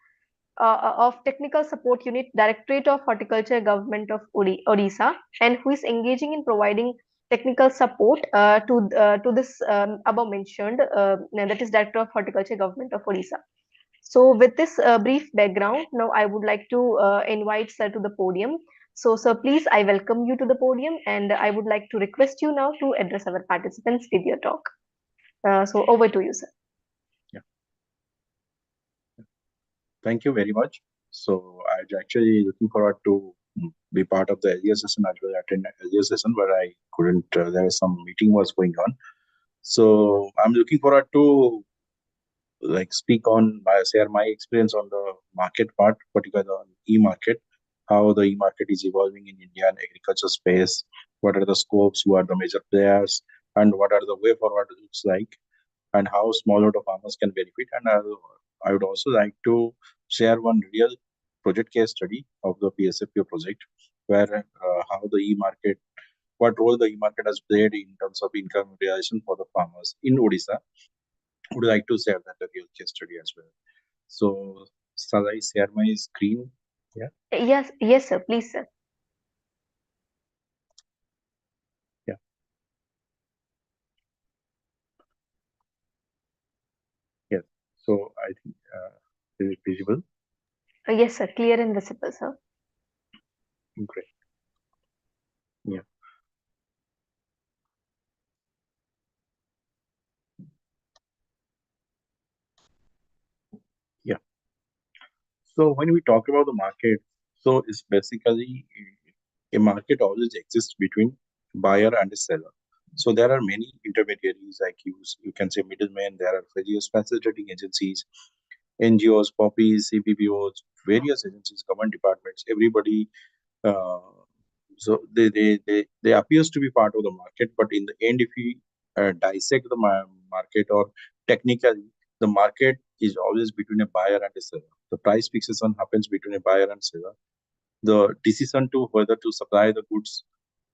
of Technical Support Unit, Directorate of Horticulture, Government of Odisha, and who is engaging in providing technical support to this above mentioned, that is Director of Horticulture, Government of Odisha. So with this brief background, now I would like to invite sir to the podium. So sir, please, I welcome you to the podium, and I would like to request you now to address our participants with your talk. So over to you, sir. Yeah. Thank you very much. So I'm actually looking forward to be part of the earlier session as well. Attend earlier session where I couldn't. There was some meeting was going on. So I'm looking forward to speak on share my experience on the market part, particularly on e-market, how the e-market is evolving in Indian agriculture space, what are the scopes, who are the major players, and what are the way forward looks like, and how smallholder farmers can benefit. And I would also like to share one real project case study of the PSFPO project, where how the e-market, what role the e-market has played in terms of income realization for the farmers in Odisha. Would like to share that real case study as well. So, shall I share my screen? Yeah, Yes, sir. Please, sir. yeah, yes. So, I think is it visible? Yes, sir. Clear and visible, sir. Great. Yeah, yeah. So, when we talk about the market, so it's basically a market always exists between buyer and a seller. So, there are many intermediaries like you can say middlemen. There are various facilitating agencies, NGOs, poppies, CPPOs, various agencies, government departments. Everybody uh, so they appears to be part of the market, but in the end if we dissect the market, or technically the market is always between a buyer and a seller. The price fixation happens between a buyer and seller. The decision to whether to supply the goods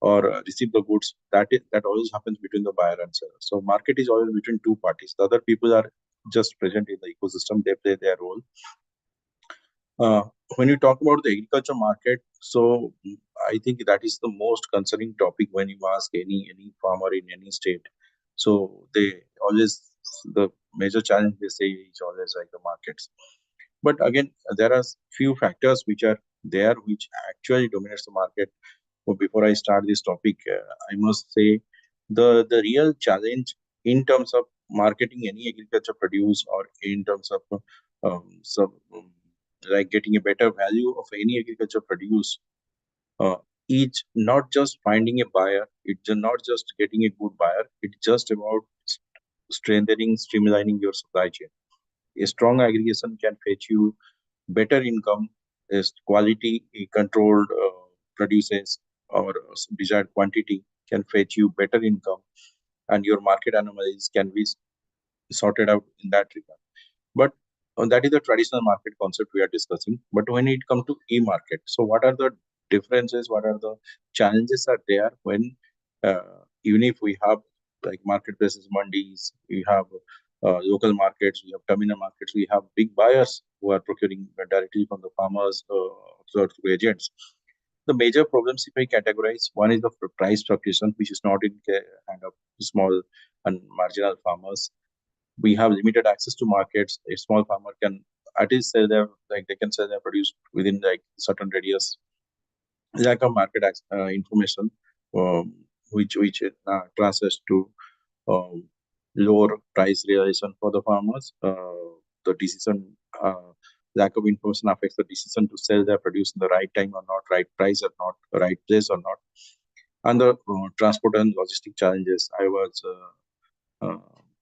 or receive the goods, that always happens between the buyer and seller. So market is always between two parties. The other people are just present in the ecosystem. They play their role. uh, when you talk about the agriculture market, so I think that is the most concerning topic when you ask any farmer in any state. So they always, the major challenge they say is always like the markets. But again, there are few factors which are there which actually dominates the market. So before I start this topic, I must say the real challenge in terms of marketing any agriculture produce, or in terms of some like getting a better value of any agriculture produce, uh, is not just finding a buyer. It's not just getting a good buyer. It's just about strengthening, streamlining your supply chain. A strong aggregation can fetch you better income as quality controlled produces, or desired quantity can fetch you better income, and your market anomalies can be sorted out in that regard. But that is the traditional market concept we are discussing. But when it comes to e-market, so what are the differences? What are the challenges are there when even if we have like marketplaces, mandis, we have local markets, we have terminal markets, we have big buyers who are procuring directly from the farmers through agents. The major problems, if I categorize, one is the price fluctuation, which is not in hand of small and marginal farmers. We have limited access to markets. A small farmer can at least sell their, like they can sell their produce within like certain radius. Lack of market information, um, which translates to um, lower price realization for the farmers. The decision, lack of information affects the decision to sell their produce in the right time or not, right price or not, right place or not. And the transport and logistic challenges. I was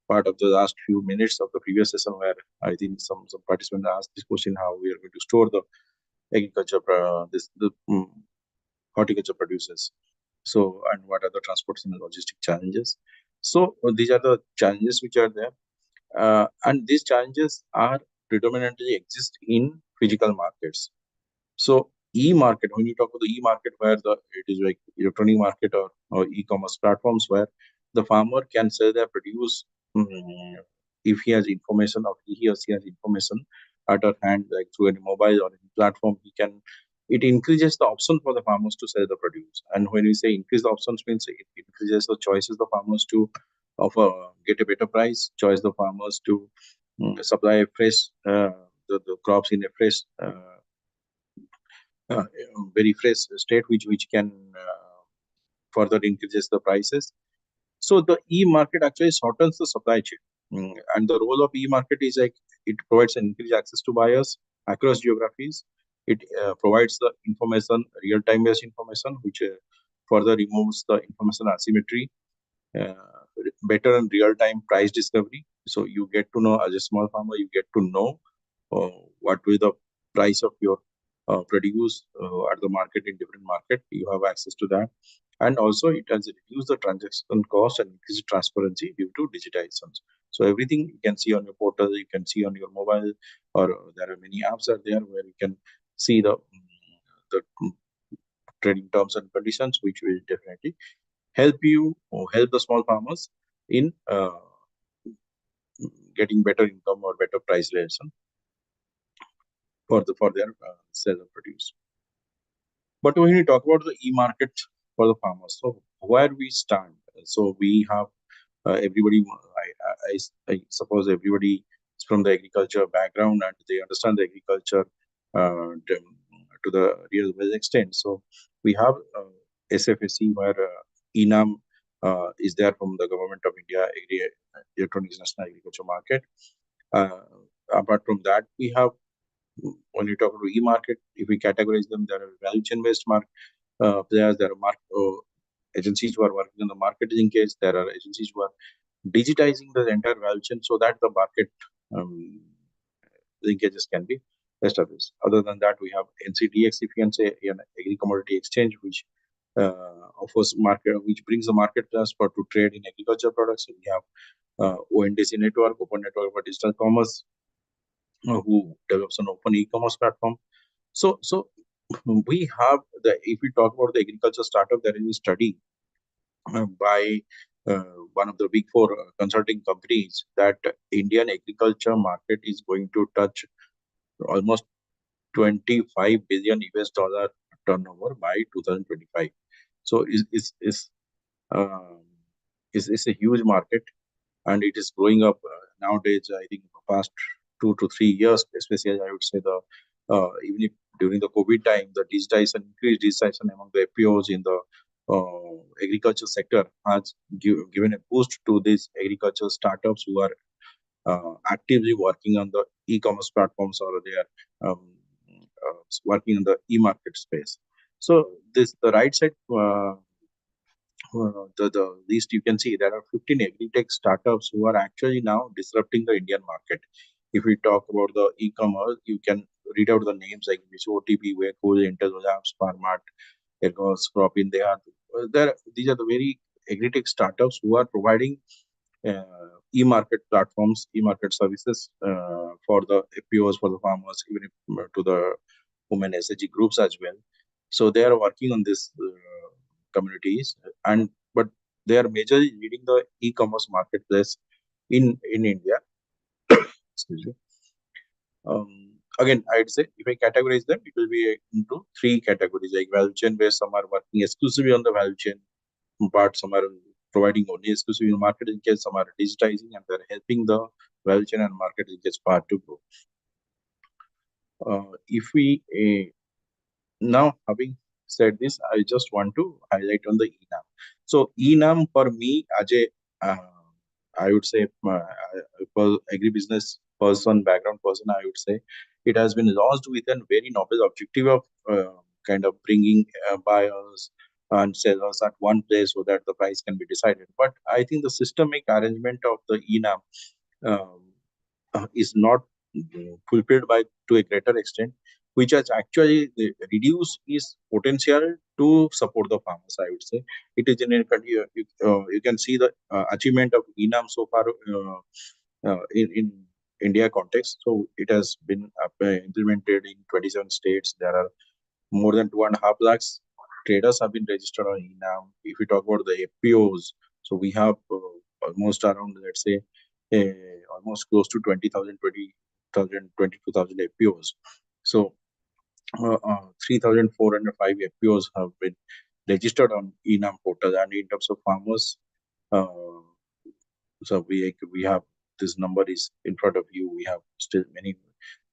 part of the last few minutes of the previous session where I think some participants asked this question: how we are going to store the agriculture, the horticulture produces. So, and what are the transportation and logistic challenges? So, these are the challenges which are there, and these challenges are predominantly exist in physical markets. So e-market, when you talk about the e-market, where it is like electronic market, or e-commerce platforms where the farmer can sell their produce, if he has information, or he or she has information at her hand, like through any mobile or any platform, it increases the option for the farmers to sell the produce. And when we say increase the options, means it increases the choices the farmers to offer, get a better price, choice the farmers to supply a fresh the crops in a fresh uh, very fresh state, which can further increases the prices. So the e-market actually shortens the supply chain. And the role of e-market is like it provides an increased access to buyers across geographies. It provides the information, real-time based information, which further removes the information asymmetry, uh, better and real-time price discovery. So you get to know, as a small farmer, you get to know what will the price of your produce at the market in different market. You have access to that, and also it has reduced the transaction cost and increased transparency due to digitizations. So everything you can see on your portal, you can see on your mobile, or there are many apps out there where you can see the trading terms and conditions, which will definitely help you or help the small farmers in getting better income or better price realization for their sale of produce. But when we talk about the e-market for the farmers, so where we stand, so we have everybody. I suppose everybody is from the agriculture background and they understand the agriculture to the real well extent. So we have SFSC where ENAM is there from the government of India, Electronics National Agriculture Market. Apart from that, we have, when you talk about e-market, if we categorize them, there are value chain based players, there are agencies who are working on the marketing case, there are agencies who are digitizing the entire value chain so that the market linkages can be established. Other than that, we have NCDX, if you can say, an agri-commodity exchange, which offers market, which brings the market for to trade in agriculture products. So we have ONDC network, Open Network for Digital Commerce, who develops an open e-commerce platform. So we have if we talk about the agriculture startup, there is a study by one of the big four consulting companies that Indian agriculture market is going to touch almost 25 billion US dollar turnover by 2025. So is a huge market, and it is growing up nowadays. I think the past 2 to 3 years, especially I would say even if during the COVID time, the digitization, increased digitization among the FPOs in the agriculture sector has given a boost to these agriculture startups who are actively working on the e-commerce platforms, or they are working in the e-market space. So the right side, the list you can see, there are 15 agri-tech startups who are actually now disrupting the Indian market. If we talk about the e-commerce, you can read out the names like OTP, Waycool, Intel Labs, Farmart, Ergos, Cropin. These are the very agri-tech startups who are providing e-market platforms, e-market services for the FPOs, for the farmers, even if, to the women SHG groups as well. So they are working on this communities, but they are majorly leading the e-commerce marketplace in India. Excuse me. Again, I'd say if I categorize them, it will be into three categories, like value chain, where some are working exclusively on the value chain, but some are providing only exclusively in market linkage, some are digitizing, and they're helping the value chain and market linkage part to grow. If we now, having said this, I just want to highlight on the ENAM. So ENAM for me, as a I would say agribusiness person, background person, I would say it has been launched with a very noble objective of kind of bringing buyers and sellers at one place so that the price can be decided. But I think the systemic arrangement of the ENAM is not fulfilled by to a greater extent, which has actually reduced its potential to support the farmers. I would say it is in a you can see the achievement of ENAM so far in India context. So it has been implemented in 27 states. There are more than 2.5 lakhs traders have been registered on ENAM. If we talk about the FPOs, so we have almost around, let's say, almost close to 20,000, 22,000 FPOs. So 3,405 FPOs have been registered on ENAM portal, and in terms of farmers, so we have this number is in front of you. We have still many,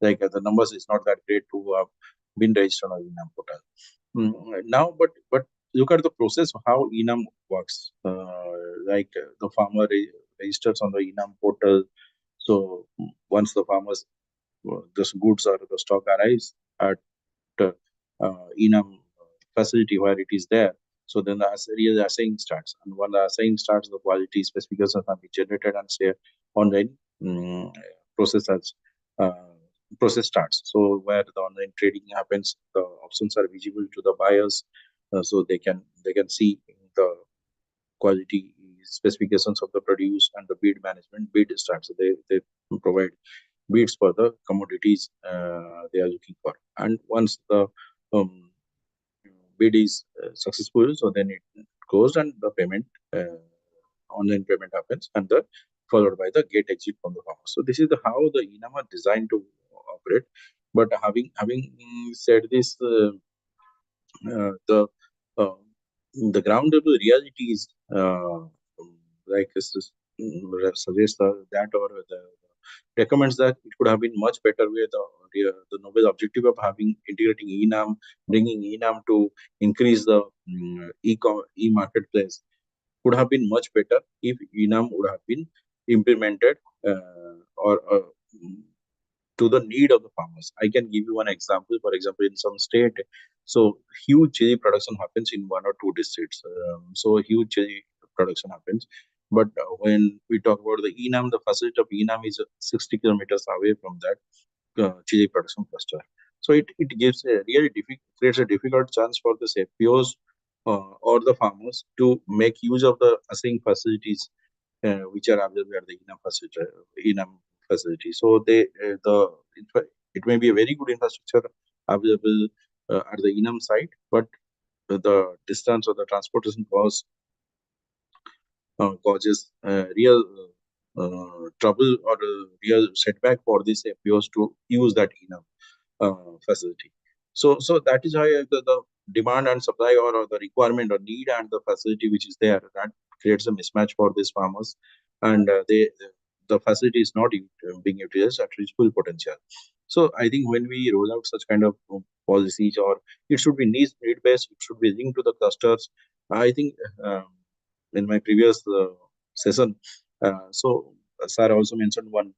like the numbers is not that great who have been registered on ENAM portal. Now, but look at the process of how ENAM works. Like the farmer registers on the ENAM portal. So once the farmers this goods or the stock arrives at Enam facility where it is there. So then the real assaying starts, and when the assaying starts, the quality specifications have been generated and say online process as uh, process starts. So where the online trading happens, the options are visible to the buyers, so they can see the quality specifications of the produce, and the bid management bid starts. So they provide bids for the commodities they are looking for, and once the um, bid is successful, so then it goes and the payment online payment happens, and the followed by the gate exit from the farmer. So this is how the Enam are designed to operate. But having said this, uh, the ground level reality is like suggests that, or the recommends that it could have been much better where the noble objective of having integrating Enam, bringing Enam to increase the e-marketplace would have been much better if Enam would have been implemented or to the need of the farmers. I can give you one example. For example, in some state, so huge chili production happens in one or two districts. So huge chili production happens. But when we talk about the Enam, the facility of Enam is 60 kilometers away from that chili production cluster. So it gives a really creates a difficult chance for the FPOs or the farmers to make use of the assaying facilities which are available at the Enam facility. So it may be a very good infrastructure available at the Enam site, but the distance or the transportation cost causes real trouble or real setback for these FPOs to use that Enam facility. So that is why the demand and supply, or the requirement or need and the facility which is there, that creates a mismatch for these farmers, and the facility is not being utilized at its full potential. So I think when we roll out such kind of policies, or it should be need based, it should be linked to the clusters. I think in my previous session, so sir also mentioned one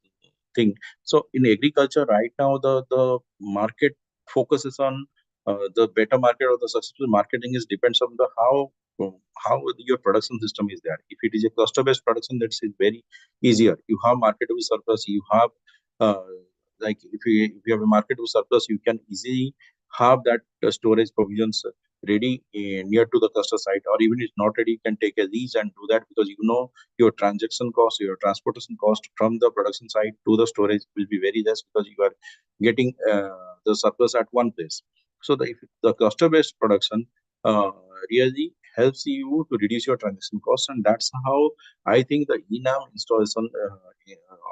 thing. So in agriculture right now, the market focuses on the better market or the successful marketing is depends on the how your production system is there. If it is a cluster based production, that's very easier. You have marketable surplus. You have uh, like if you have a marketable surplus, you can easily have that storage provisions ready near to the cluster site, or even if not ready, you can take a lease and do that, because you know your transaction cost, your transportation cost from the production site to the storage will be very less, because you are getting the surplus at one place. So if the cluster-based production really helps you to reduce your transaction costs, and that's how I think the Enam installation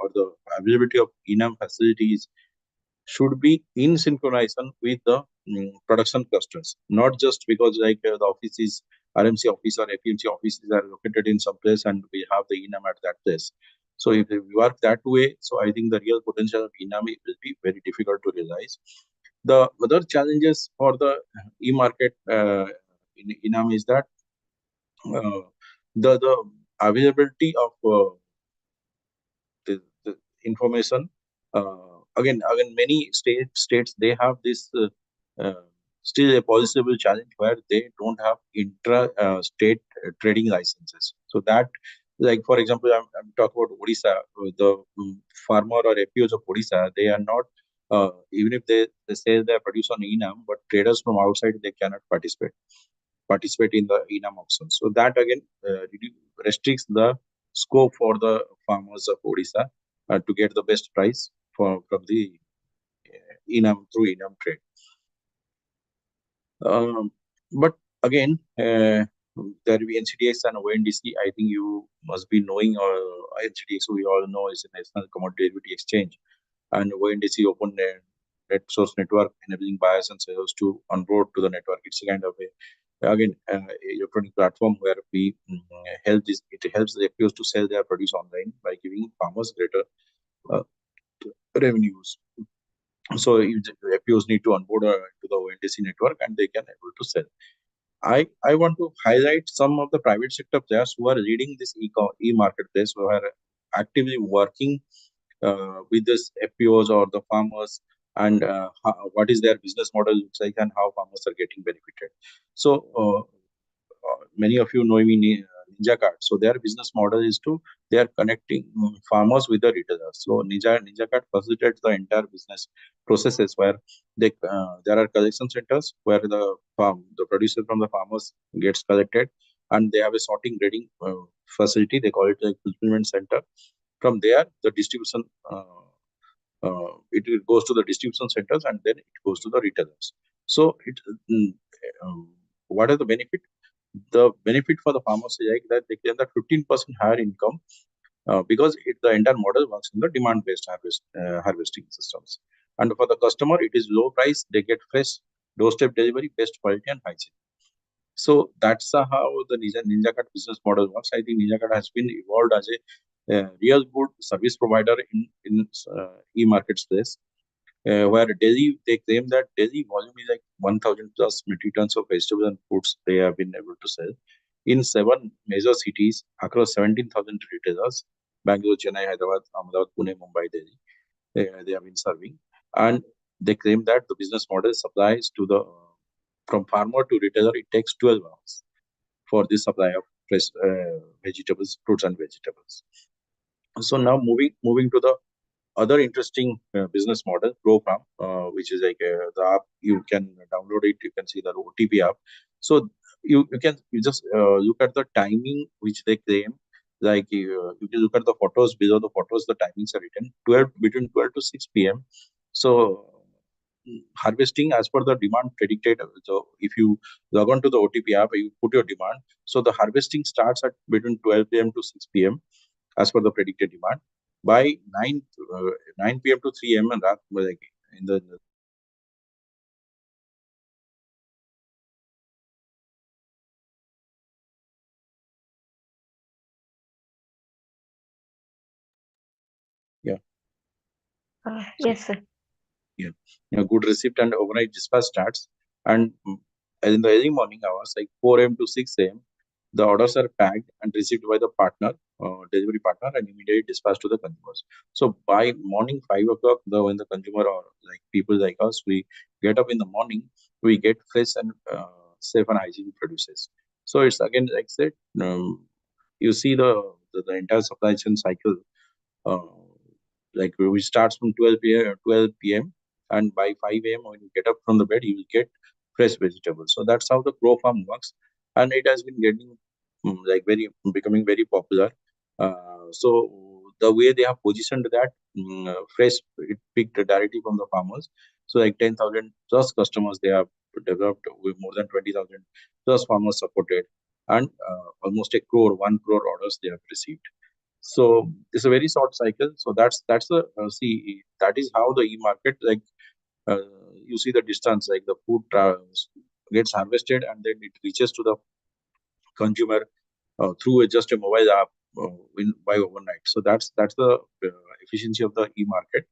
or the availability of Enam facilities should be in synchronization with the production clusters, not just because like the offices, RMC office or APMC offices are located in some place and we have the Enam at that place. So if we work that way, so I think the real potential of Enam will be very difficult to realize. The other challenges for the e-market in Enam is that uh, the availability of the information. Again, many states they have this uh, still a possible challenge where they don't have intra-state trading licenses. So that, like for example, I'm talking about Odisha. The farmer or FPOs of Odisha, they are not even if they say they produce on Enam, but traders from outside they cannot participate in the Enam auction. So that again restricts the scope for the farmers of Odisha to get the best price from the Enam through Enam trade. But again, there will be NCDX and ONDC. I think you must be knowing, or NCDX we all know is a National Commodity Derivative Exchange, and ONDC open net source network enabling buyers and sellers to onboard to the network. It's a kind of a again electronic platform where we it helps the FPOs to sell their produce online by giving farmers greater uh, revenues. So if the FPOs need to onboard to the ONDC network, and they can able to sell. I want to highlight some of the private sector players who are leading this e-marketplace, who are actively working with this FPOs or the farmers, and what is their business model looks like, and how farmers are getting benefited. So many of you know me, Ninja Card. So their business model is to they are connecting farmers with the retailers. So Ninja Card facilitates the entire business processes where there are collection centers where the producer from the farmers gets collected, and they have a sorting grading facility. They call it a fulfillment center. From there, the distribution it goes to the distribution centers, and then it goes to the retailers. So mm, what are the benefit? The benefit for the farmers is like that they get that 15% higher income because the entire model works in the demand-based harvesting systems. And for the customer, it is low price. They get fresh doorstep delivery, best quality and hygiene. So that's how the Ninja Card business model works. I think Ninja Card has been evolved as a real good service provider in e-market space. Where Delhi, they claim that Delhi volume is like 1,000 plus metric tons of vegetables and fruits they have been able to sell in 7 major cities across 17,000 retailers: Bangalore, Chennai, Hyderabad, Ahmedabad, Pune, Mumbai, Delhi. They have been serving, and they claim that the business model supplies to the from farmer to retailer. It takes 12 hours for this supply of fresh vegetables, fruits, and vegetables. So now moving to the other interesting business model, Grow Farm, which is like the app. You can download it. You can see the OTP app. So you just look at the timing which they claim. Like you can look at the photos. Below the photos, the timings are written 12 between 12 to 6 p.m. So harvesting as per the demand predicted. So if you log on to the OTP app, you put your demand. So the harvesting starts at between 12 p.m. to 6 p.m. as per the predicted demand. By 9 p.m. to 3 a.m. and that like in the yeah Yes, sir. yeah good receipt and overnight dispatch starts, and in the early morning hours like 4 a.m. to 6 a.m. the orders are packed and received by the partner delivery partner and immediately dispatched to the consumers. So by morning 5 o'clock, when the consumer or like people like us, we get up in the morning, we get fresh and safe and hygienic produces. So it's again like said, you see the entire supply chain cycle. Uh, like we starts from 12 p.m. and by 5 a.m. when you get up from the bed, you will get fresh vegetables. So that's how the Grow Farm works, and it has been getting like becoming very popular. So the way they have positioned that fresh, it picked directly from the farmers. So like 10,000 plus customers they have developed, with more than 20,000 plus farmers supported, and almost 1 crore orders they have received. So it's a very short cycle. So that's the see that is how the e-market, like uh, you see the distance, like the food gets harvested and then it reaches to the consumer through just a mobile app by overnight. So that's the efficiency of the e-market.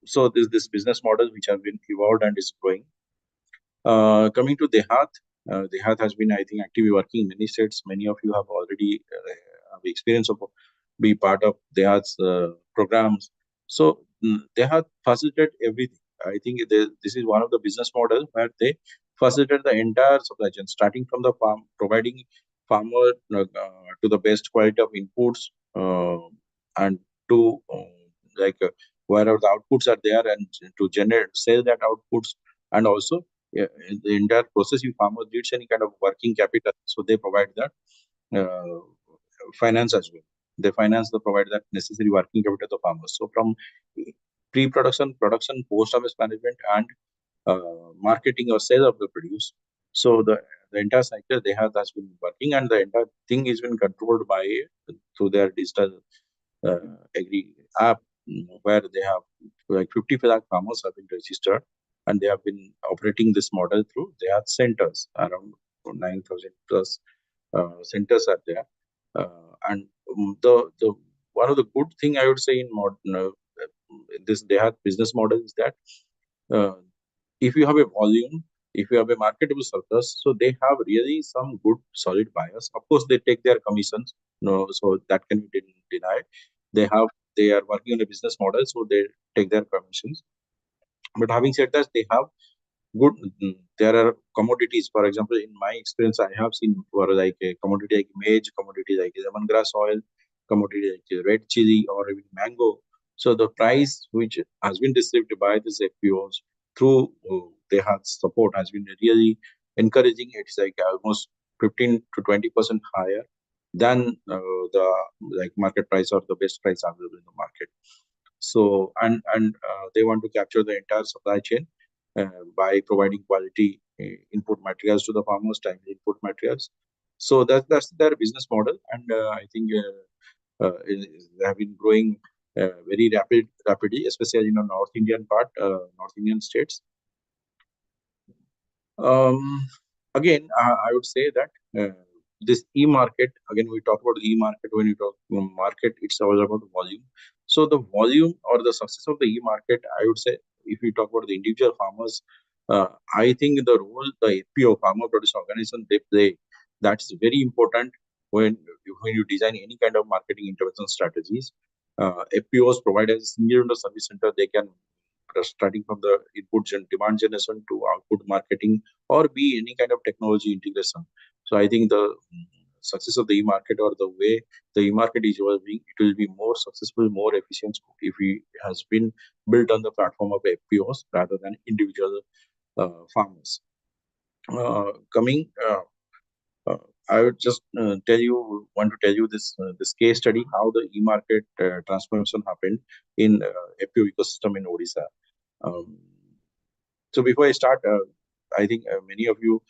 So this business model which have been evolved and is growing. Coming to Dehat has been, I think, actively working in many states. Many of you have already have experience of be part of Dehat's programs. So Dehat facilitate everything. I think this is one of the business models where they facilitate the entire supply chain, starting from the farm, providing farmer to the best quality of inputs and to like wherever the outputs are there, and to sell that outputs, and also in the entire process, if farmer needs any kind of working capital, so they provide that uh, finance as well. They provide that necessary working capital to the farmers. So from pre-production, production, post-harvest management, and marketing or sale of the produce. So the entire cycle they have has been working, and the entire thing is been controlled by through their digital uh, agri app, where they have like 50 lakh farmers have been registered, and they have been operating this model through. They have centers around 9,000 plus centers are there, and the one of the good thing I would say in modern this they have business model is that uh, if you have a volume, if you have a marketable surplus, so they have really some good solid buyers. Of course, they take their commissions, no, so that can be denied. They they are working on a business model, so they take their permissions. But having said that, they have good. There are commodities. For example, in my experience, I have seen for like a commodity like maize, commodity like lemongrass oil, commodity like red chili or even mango. So the price which has been received by these FPOs through they have support has been really encouraging. It's like almost 15 to 20% higher than the like market price or the best price available in the market. So and they want to capture the entire supply chain by providing quality input materials to the farmers, timely input materials. So that's their business model, and I think they have been growing very rapidly, especially in the North Indian part, North Indian states. Again, I would say that this e-market, again, we talk about e-market. When you talk market, it's all about volume. So the volume or the success of the e-market, I would say, if we talk about the individual farmers, I think the role the FPO, farmer producer organization, they play, that's very important when you design any kind of marketing intervention strategies. FPOs provide as a single window service center. They can starting from the input and demand generation to output marketing or be any kind of technology integration. So I think the success of the e-market or the way the e-market is evolving, it will be more successful, more efficient if it has been built on the platform of FPOs rather than individual farmers. Coming, I would just want to tell you this case study how the e-market transformation happened in FPO ecosystem in Odisha. So before I start, I think many of you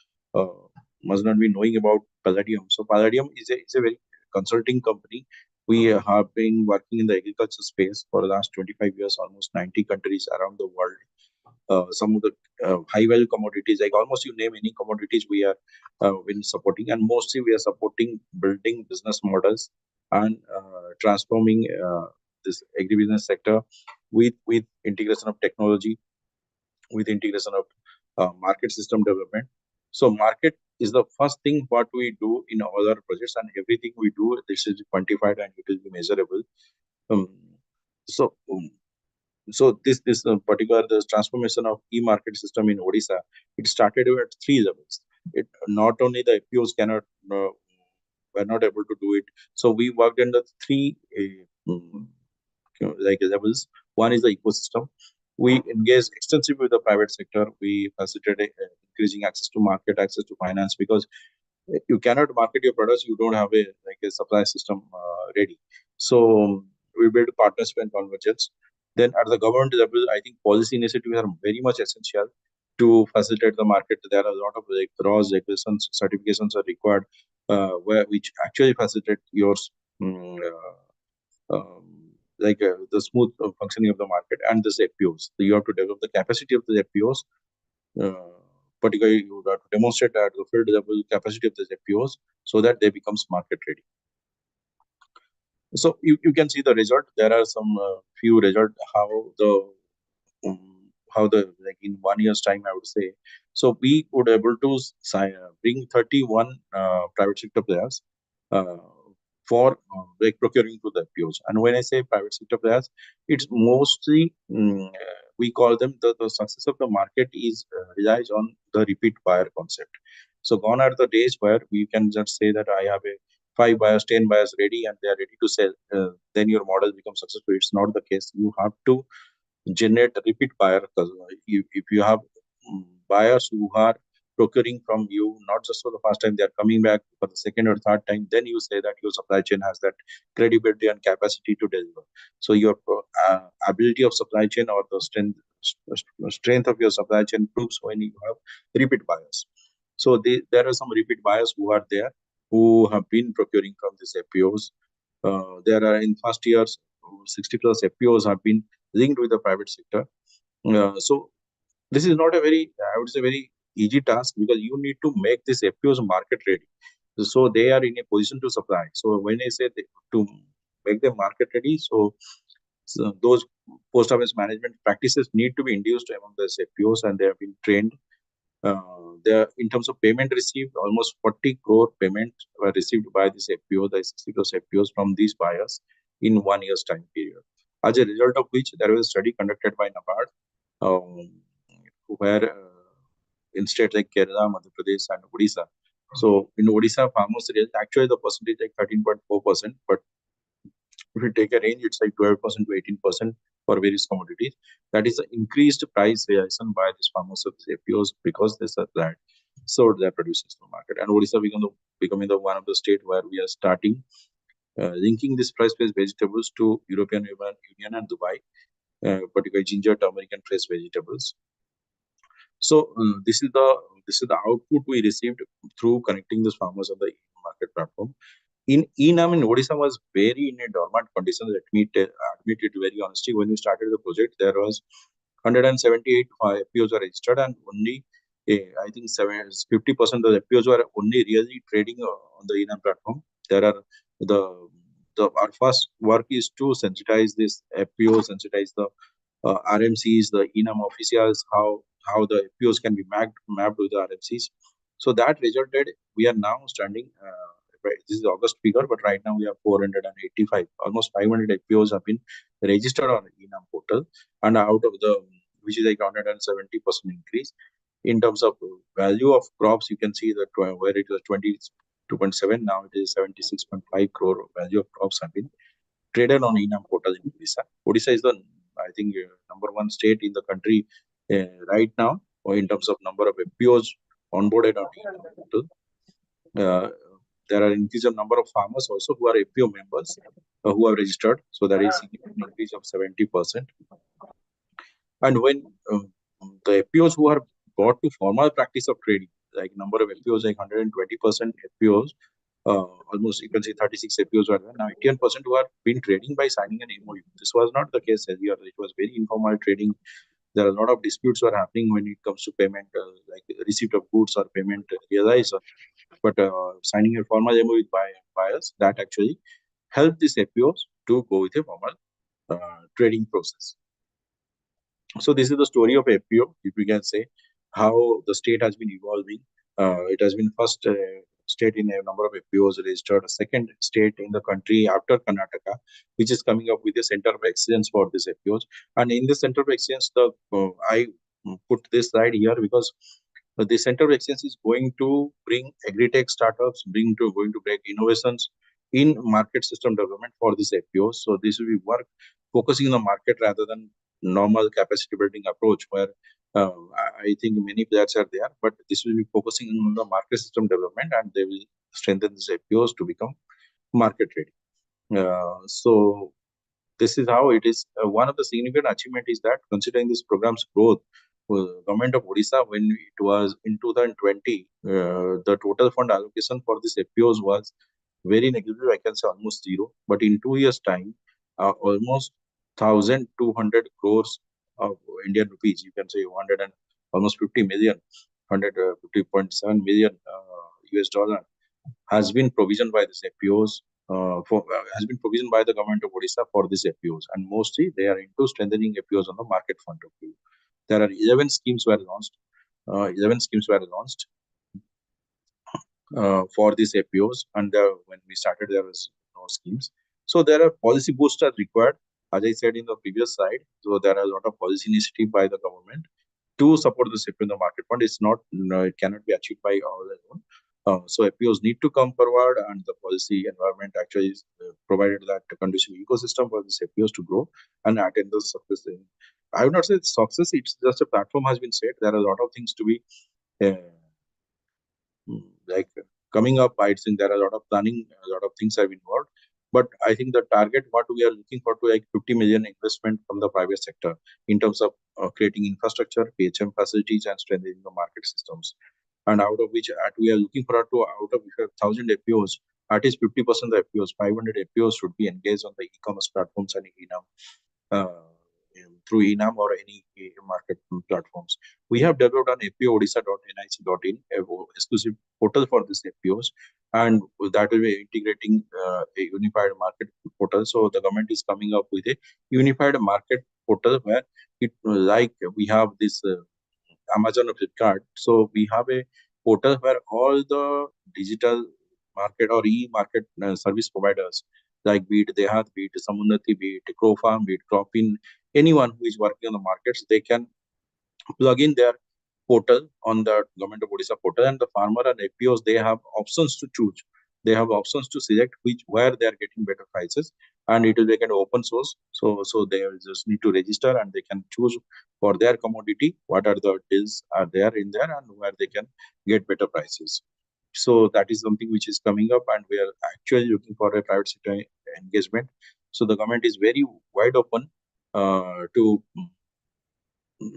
must not be knowing about Palladium. So Palladium is a very consulting company. We have been working in the agriculture space for the last 25 years, almost 90 countries around the world. Some of the high value commodities, like almost you name any commodities, we are been supporting, and mostly we are supporting building business models and transforming this agribusiness sector with integration of technology, with integration of market system development. So market is the first thing what we do in all our projects, and everything we do, this is quantified and it will be measurable. Um, so so this particular this transformation of e-market system in Odisha, it started at three levels. It not only the FPOs cannot were not able to do it, so we worked in the three like levels. One is the ecosystem. We engage extensively with the private sector. We facilitate increasing access to market, access to finance, because you cannot market your products, you don't have a supply system ready. So we build partnership and convergence. Then at the government level, I think policy initiatives are very much essential to facilitate the market. There are a lot of laws, regulations, certifications are required, which actually facilitate your the smooth functioning of the market and the FPOs. So you have to develop the capacity of the FPOs. Particularly, you have to demonstrate at the field level capacity of the FPOs so that they becomes market ready. So you can see the result. There are some few results how the like in 1 year's time, I would say. So we would able to bring 31 private sector players for like procuring to the FPOs. And when I say private sector players, it's mostly we call them the success of the market is relies on the repeat buyer concept. So gone are the days where we can just say that I have a 5 buyers, 10 buyers ready and they are ready to sell. Then your model becomes successful. It's not the case. You have to generate a repeat buyer. Because if you have buyers who are procuring from you not just for the first time, they are coming back for the second or third time, then you say that your supply chain has that credibility and capacity to deliver. So your ability of supply chain or the strength of your supply chain proves when you have repeat buyers. So there are some repeat buyers who are there who have been procuring from these FPOs. There are in first years 60 plus FPOs have been linked with the private sector. So this is not a very, I would say, very easy task, because you need to make this FPOs market ready. So they are in a position to supply. So when I say to make them market ready, so those post harvest management practices need to be induced among the FPOs, and they have been trained. In terms of payment received, almost 40 crore payments were received by this FPO, the 60 plus FPOs from these buyers in 1 year's time period. As a result of which, there was a study conducted by NABARD, where in states like Kerala, Madhya Pradesh, and Odisha. So in Odisha, farmers actually the percentage like 13.4%, but if you take a range, it's like 12% to 18% for various commodities. That is the increased price realization by these farmers of the FPOs because they sold their produces to the market. And Odisha becoming the one of the state where we are starting linking this price-based vegetables to European Union and Dubai, particularly ginger, turmeric, and fresh vegetables. So this is the output we received through connecting these farmers on the market platform. In Enam in Odisha was very in a dormant condition. Let me admit it very honestly. When we started the project, there was 178 FPOs were registered, and only I think 50% of the FPOs were only really trading on the Enam platform. There are our first work is to sensitize this FPOs, sensitize the RMCs, the Enam officials, how the FPOs can be mapped with the RMCs. So that resulted. We are now standing. This is August figure, but right now we have 485, almost 500 FPOs have been registered on Enam portal, and out of the which is like 170% increase in terms of value of crops. You can see that where it was 22.7, now it is 76.5 crore value of crops have been traded on Enam portal in Odisha. Odisha is the I think number one state in the country right now, or in terms of number of FPOs onboarded on Enam portal. There are increase of number of farmers also who are FPO members who are registered. So there is significant increase of 70%. And when the FPOs who are brought to formal practice of trading, like number of FPOs like 120% FPOs, almost you can say 36 FPOs were there. Now 81% who are been trading by signing an MOU. This was not the case earlier. It was very informal trading. There are a lot of disputes were happening when it comes to payment, like receipt of goods or payment realization. But signing a formal MOU with buyers, that actually helped these FPOs to go with a formal trading process. So this is the story of FPO, if we can say, how the state has been evolving. It has been first state in a number of FPOs registered, second state in the country after Karnataka, which is coming up with a center of excellence for these FPOs. And in the center of excellence, I put this slide here because the center of excellence is going to bring agri-tech startups, going to bring innovations in market system development for these FPOs. So this will be work focusing on the market rather than normal capacity building approach, where I think many players are there, but this will be focusing on the market system development, and they will strengthen these FPOs to become market ready. So this is how it is. One of the significant achievement is that considering this program's growth, government of Odisha, when it was in 2020, the total fund allocation for this FPOs was very negligible. I can say almost zero. But in 2 years' time, almost 1,200 crores of Indian rupees, you can say 100 and almost 50 million, 150.7 million US dollar has been provisioned by these FPOs has been provisioned by the government of Odisha for these FPOs, and mostly they are into strengthening FPOs on the market front of view. There are 11 schemes were launched. 11 schemes were launched for these FPOs, and when we started, there was no schemes. So there are policy boosters required, as I said in the previous slide. So there are a lot of policy initiative by the government to support the FPO in the market fund. It's not, it cannot be achieved by all alone. So FPOs need to come forward, and the policy environment actually is provided that conducive ecosystem for these FPOs to grow and attain the success. I would not say it's success; it's just a platform has been set. There are a lot of things to be like coming up. I think there are a lot of planning, a lot of things have involved. But I think the target what we are looking for to like 50 million investment from the private sector in terms of creating infrastructure, PHM facilities, and strengthening the market systems. And out of which we are looking for out of 1,000 FPOs, at least 50% of the FPOs, 500 FPOs should be engaged on the e-commerce platforms and through Enam or any market platforms. We have developed an fpodisha.nic.in, exclusive portal for these FPOs, and that will be integrating a unified market portal. So the government is coming up with a unified market portal where it like we have this Amazon or Flipkart. So we have a portal where all the digital market or e-market service providers like be it Dehat, be it Samunati, be it Crow Farm, be it Cropin, anyone who is working on the markets, they can plug in their portal on the Government of Odisha portal, and the farmer and FPOs, they have options to choose. They have options to select where they are getting better prices, and it will be kind of open source. So they just need to register and they can choose for their commodity what are the deals are there in there and where they can get better prices. So that is something which is coming up, and we are actually looking for a private sector engagement. So the government is very wide open to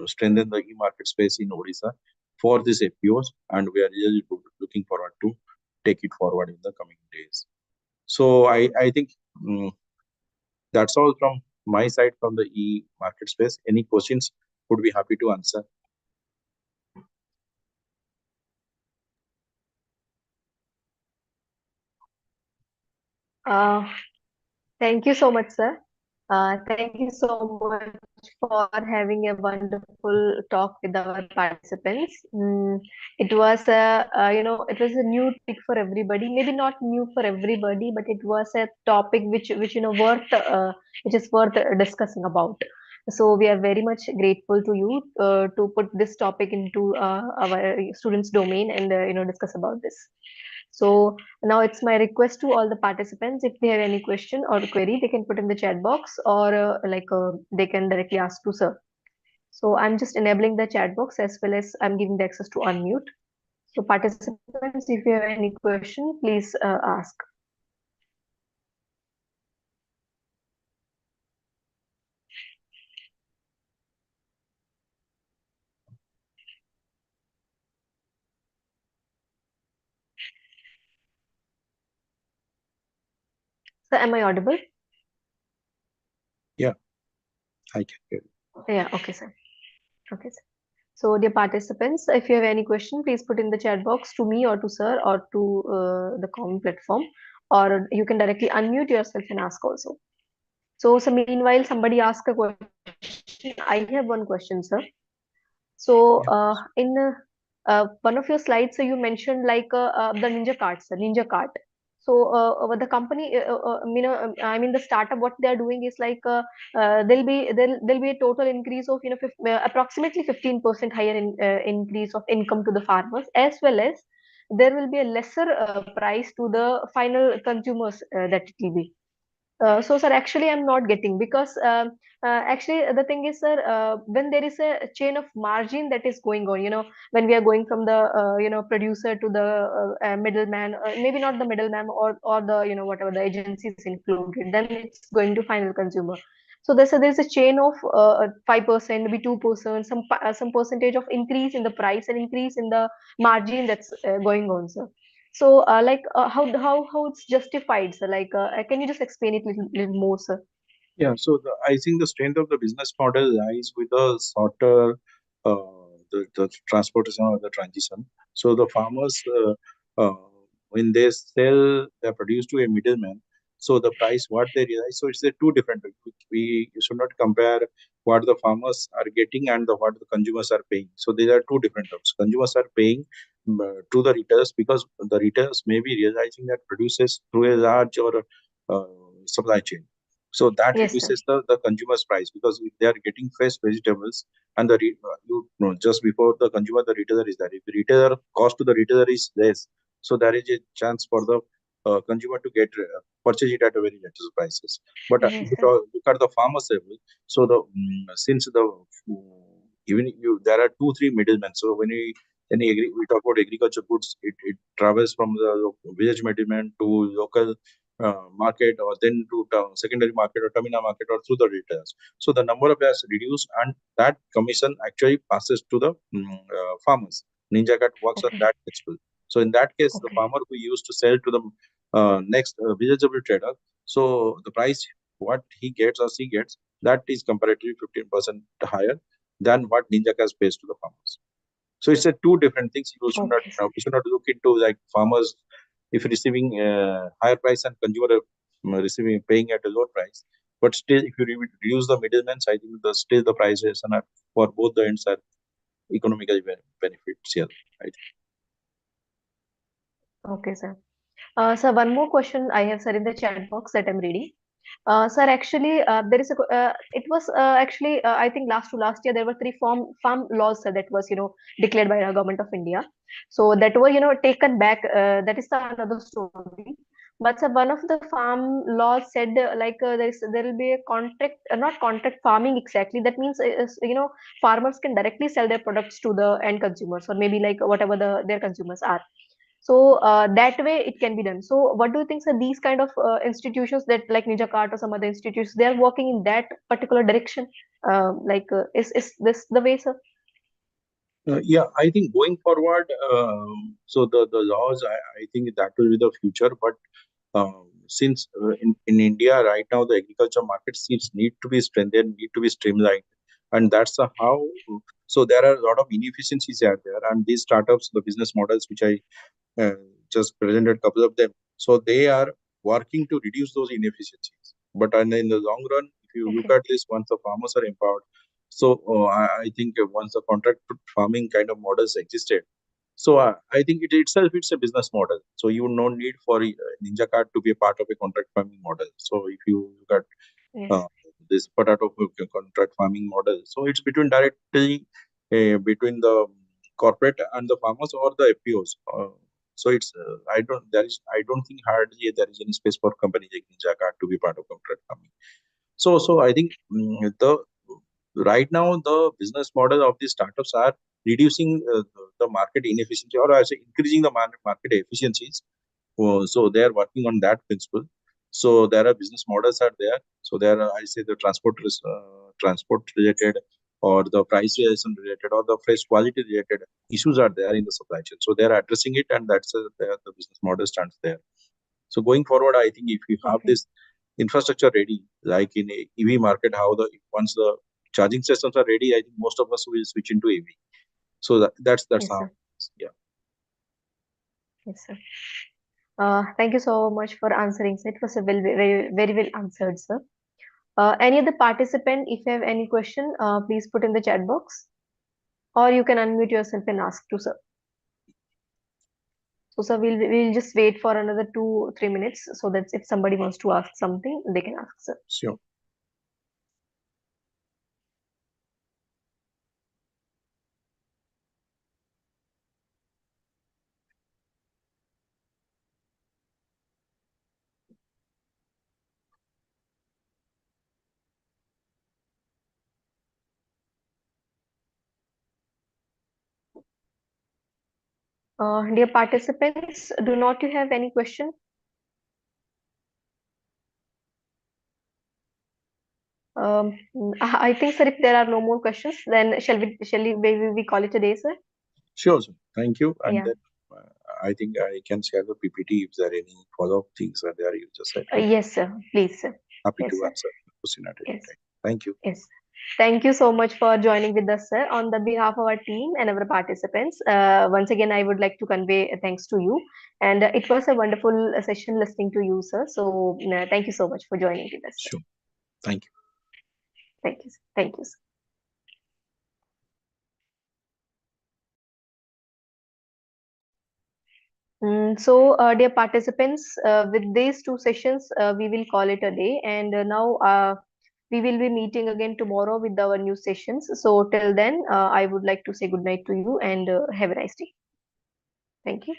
strengthen the e-market space in Odisha for these FPOs, and we are really looking forward to take it forward in the coming days. So I think that's all from my side from the e-market space. Any questions, would be happy to answer. Thank you so much, sir. Thank you so much for having a wonderful talk with our participants. It was it was a new topic for everybody. Maybe not new for everybody, but it was a topic which which is worth discussing about. So we are very much grateful to you to put this topic into our students' domain and discuss about this. So now it's my request to all the participants, if they have any question or query, they can put in the chat box or they can directly ask to sir. So I'm just enabling the chat box as well as I'm giving the access to unmute. So participants, if you have any question, please ask. So am I audible? Yeah, I can hear you. Yeah, okay, sir. Okay, sir. So dear participants, if you have any question, please put in the chat box to me or to sir or to the common platform, or you can directly unmute yourself and ask also. So meanwhile, somebody asked a question. I have one question, sir. So Yeah. in one of your slides, so you mentioned like the Ninja Cart, sir, Ninja Cart. So the company, I mean the startup, what they are doing is like there'll be a total increase of approximately 15% higher increase of income to the farmers, as well as there will be a lesser price to the final consumers that it will be. So, sir, actually, I'm not getting because actually the thing is, sir, when there is a chain of margin that is going on, when we are going from the producer to the middleman, maybe not the middleman or the whatever the agency is included, then it's going to final consumer. So there's a chain of 5%, maybe 2%, some percentage of increase in the price and increase in the margin that's going on, sir. So, how it's justified, sir? Like, can you just explain it little more, sir? Yeah, so I think the strength of the business model lies with the shorter the transportation or the transition. So the farmers, when they sell their produce to a middleman, so the price what they realize, so it's a two different. We should not compare what the farmers are getting and what the consumers are paying. So these are two different terms. Consumers are paying to the retailers because the retailers may be realizing that produces through a large or uh, supply chain, so that Yes, sir. reduces the consumer's price, because if they are getting fresh vegetables and you know, just before the consumer, the retailer is there. If the retailer cost to the retailer is less, so there is a chance for the consumer to get purchase it at a very lesser prices. But Yes, if you sir. look at the farmers level, so the since the even you there are 2-3 middlemen. So we talk about agriculture goods, it travels from the village middleman to local market, or then to secondary market or terminal market or through the retailers. So the number of players reduced, and that commission actually passes to the farmers. Ninja Cat works on Okay. that principle. So in that case, the Okay. farmer who used to sell to the next villageable trader, so the price what he gets or she gets, that is comparatively 15% higher than what Ninja Cat pays to the farmers. So it's a two different things. Okay, sir. We should not look into like farmers if receiving higher price and consumer receiving paying at a lower price. But still, if you reduce the middlemen, I think still the prices and for both the ends are economically benefits here. Right? Okay, sir. Sir, one more question I have, sir, in the chat box that I'm reading. Sir, actually, there is it was actually, I think last year there were three farm laws, sir, that was, declared by the government of India. So that were, taken back. That is the another story. But sir, one of the farm laws said there will be a contract, not contract farming exactly. That means, farmers can directly sell their products to the end consumers, or maybe like whatever their consumers are. So that way it can be done. So what do you think, sir? These kind of institutions that like Ninja Cart or some other institutions, they are working in that particular direction. Is this the way, sir? Yeah, I think going forward, so the laws, I think that will be the future. But since in India right now, the agriculture market seems need to be strengthened, need to be streamlined, and that's how. So there are a lot of inefficiencies out there, and these startups, the business models which I uh, just presented a couple of them. So they are working to reduce those inefficiencies. But and in the long run, if you look Okay. at this, once the farmers are empowered, so I think once the contract farming kind of models existed, so I think it itself it's a business model. So you no need for Ninja Card to be a part of a contract farming model. So if you look at Yes. this potato contract farming model. So it's between directly between the corporate and the farmers or the FPOs. So it's I don't think hardly there is any space for companies like Ninja Card to be part of contract farming. So I think the right now the business model of these startups are reducing the market inefficiency, or I say increasing the market efficiencies. So they are working on that principle. So there are business models are there. So there are, I say, the transport related, or the price realization related, or the fresh quality related issues are there in the supply chain. So they are addressing it, and that's the business model stands there. So going forward, I think if you have Okay. this infrastructure ready, like in a EV market, how the once the charging systems are ready, I think most of us will switch into EV. So that's Yes, how. sir. Yeah. Yes, sir. Thank you so much for answering, sir. It was a very well answered, sir. Any other participant, if you have any question, please put in the chat box, or you can unmute yourself and ask to sir. So, sir, we'll just wait for another 2-3 minutes so that if somebody wants to ask something, they can ask, sir. Sure. Dear participants, do not you have any question? Um, I think, sir, if there are no more questions, then shall we call it a day, sir? Sure, sir. Thank you. And Yeah. then I think I can share the PPT if there are any follow-up things are there. You just said. Yes, sir. Please, sir. Happy Yes, to sir. answer the question at any Yes. time. Thank you. Yes. Thank you so much for joining with us, sir. On the behalf of our team and our participants, once again, I would like to convey thanks to you. And it was a wonderful session listening to you, sir. So thank you so much for joining with us, sir. Sure. Thank you. Thank you. Sir. Thank you, sir. Dear participants, with these two sessions, we will call it a day. And now we will be meeting again tomorrow with our new sessions. So till then, I would like to say good night to you and have a nice day. Thank you.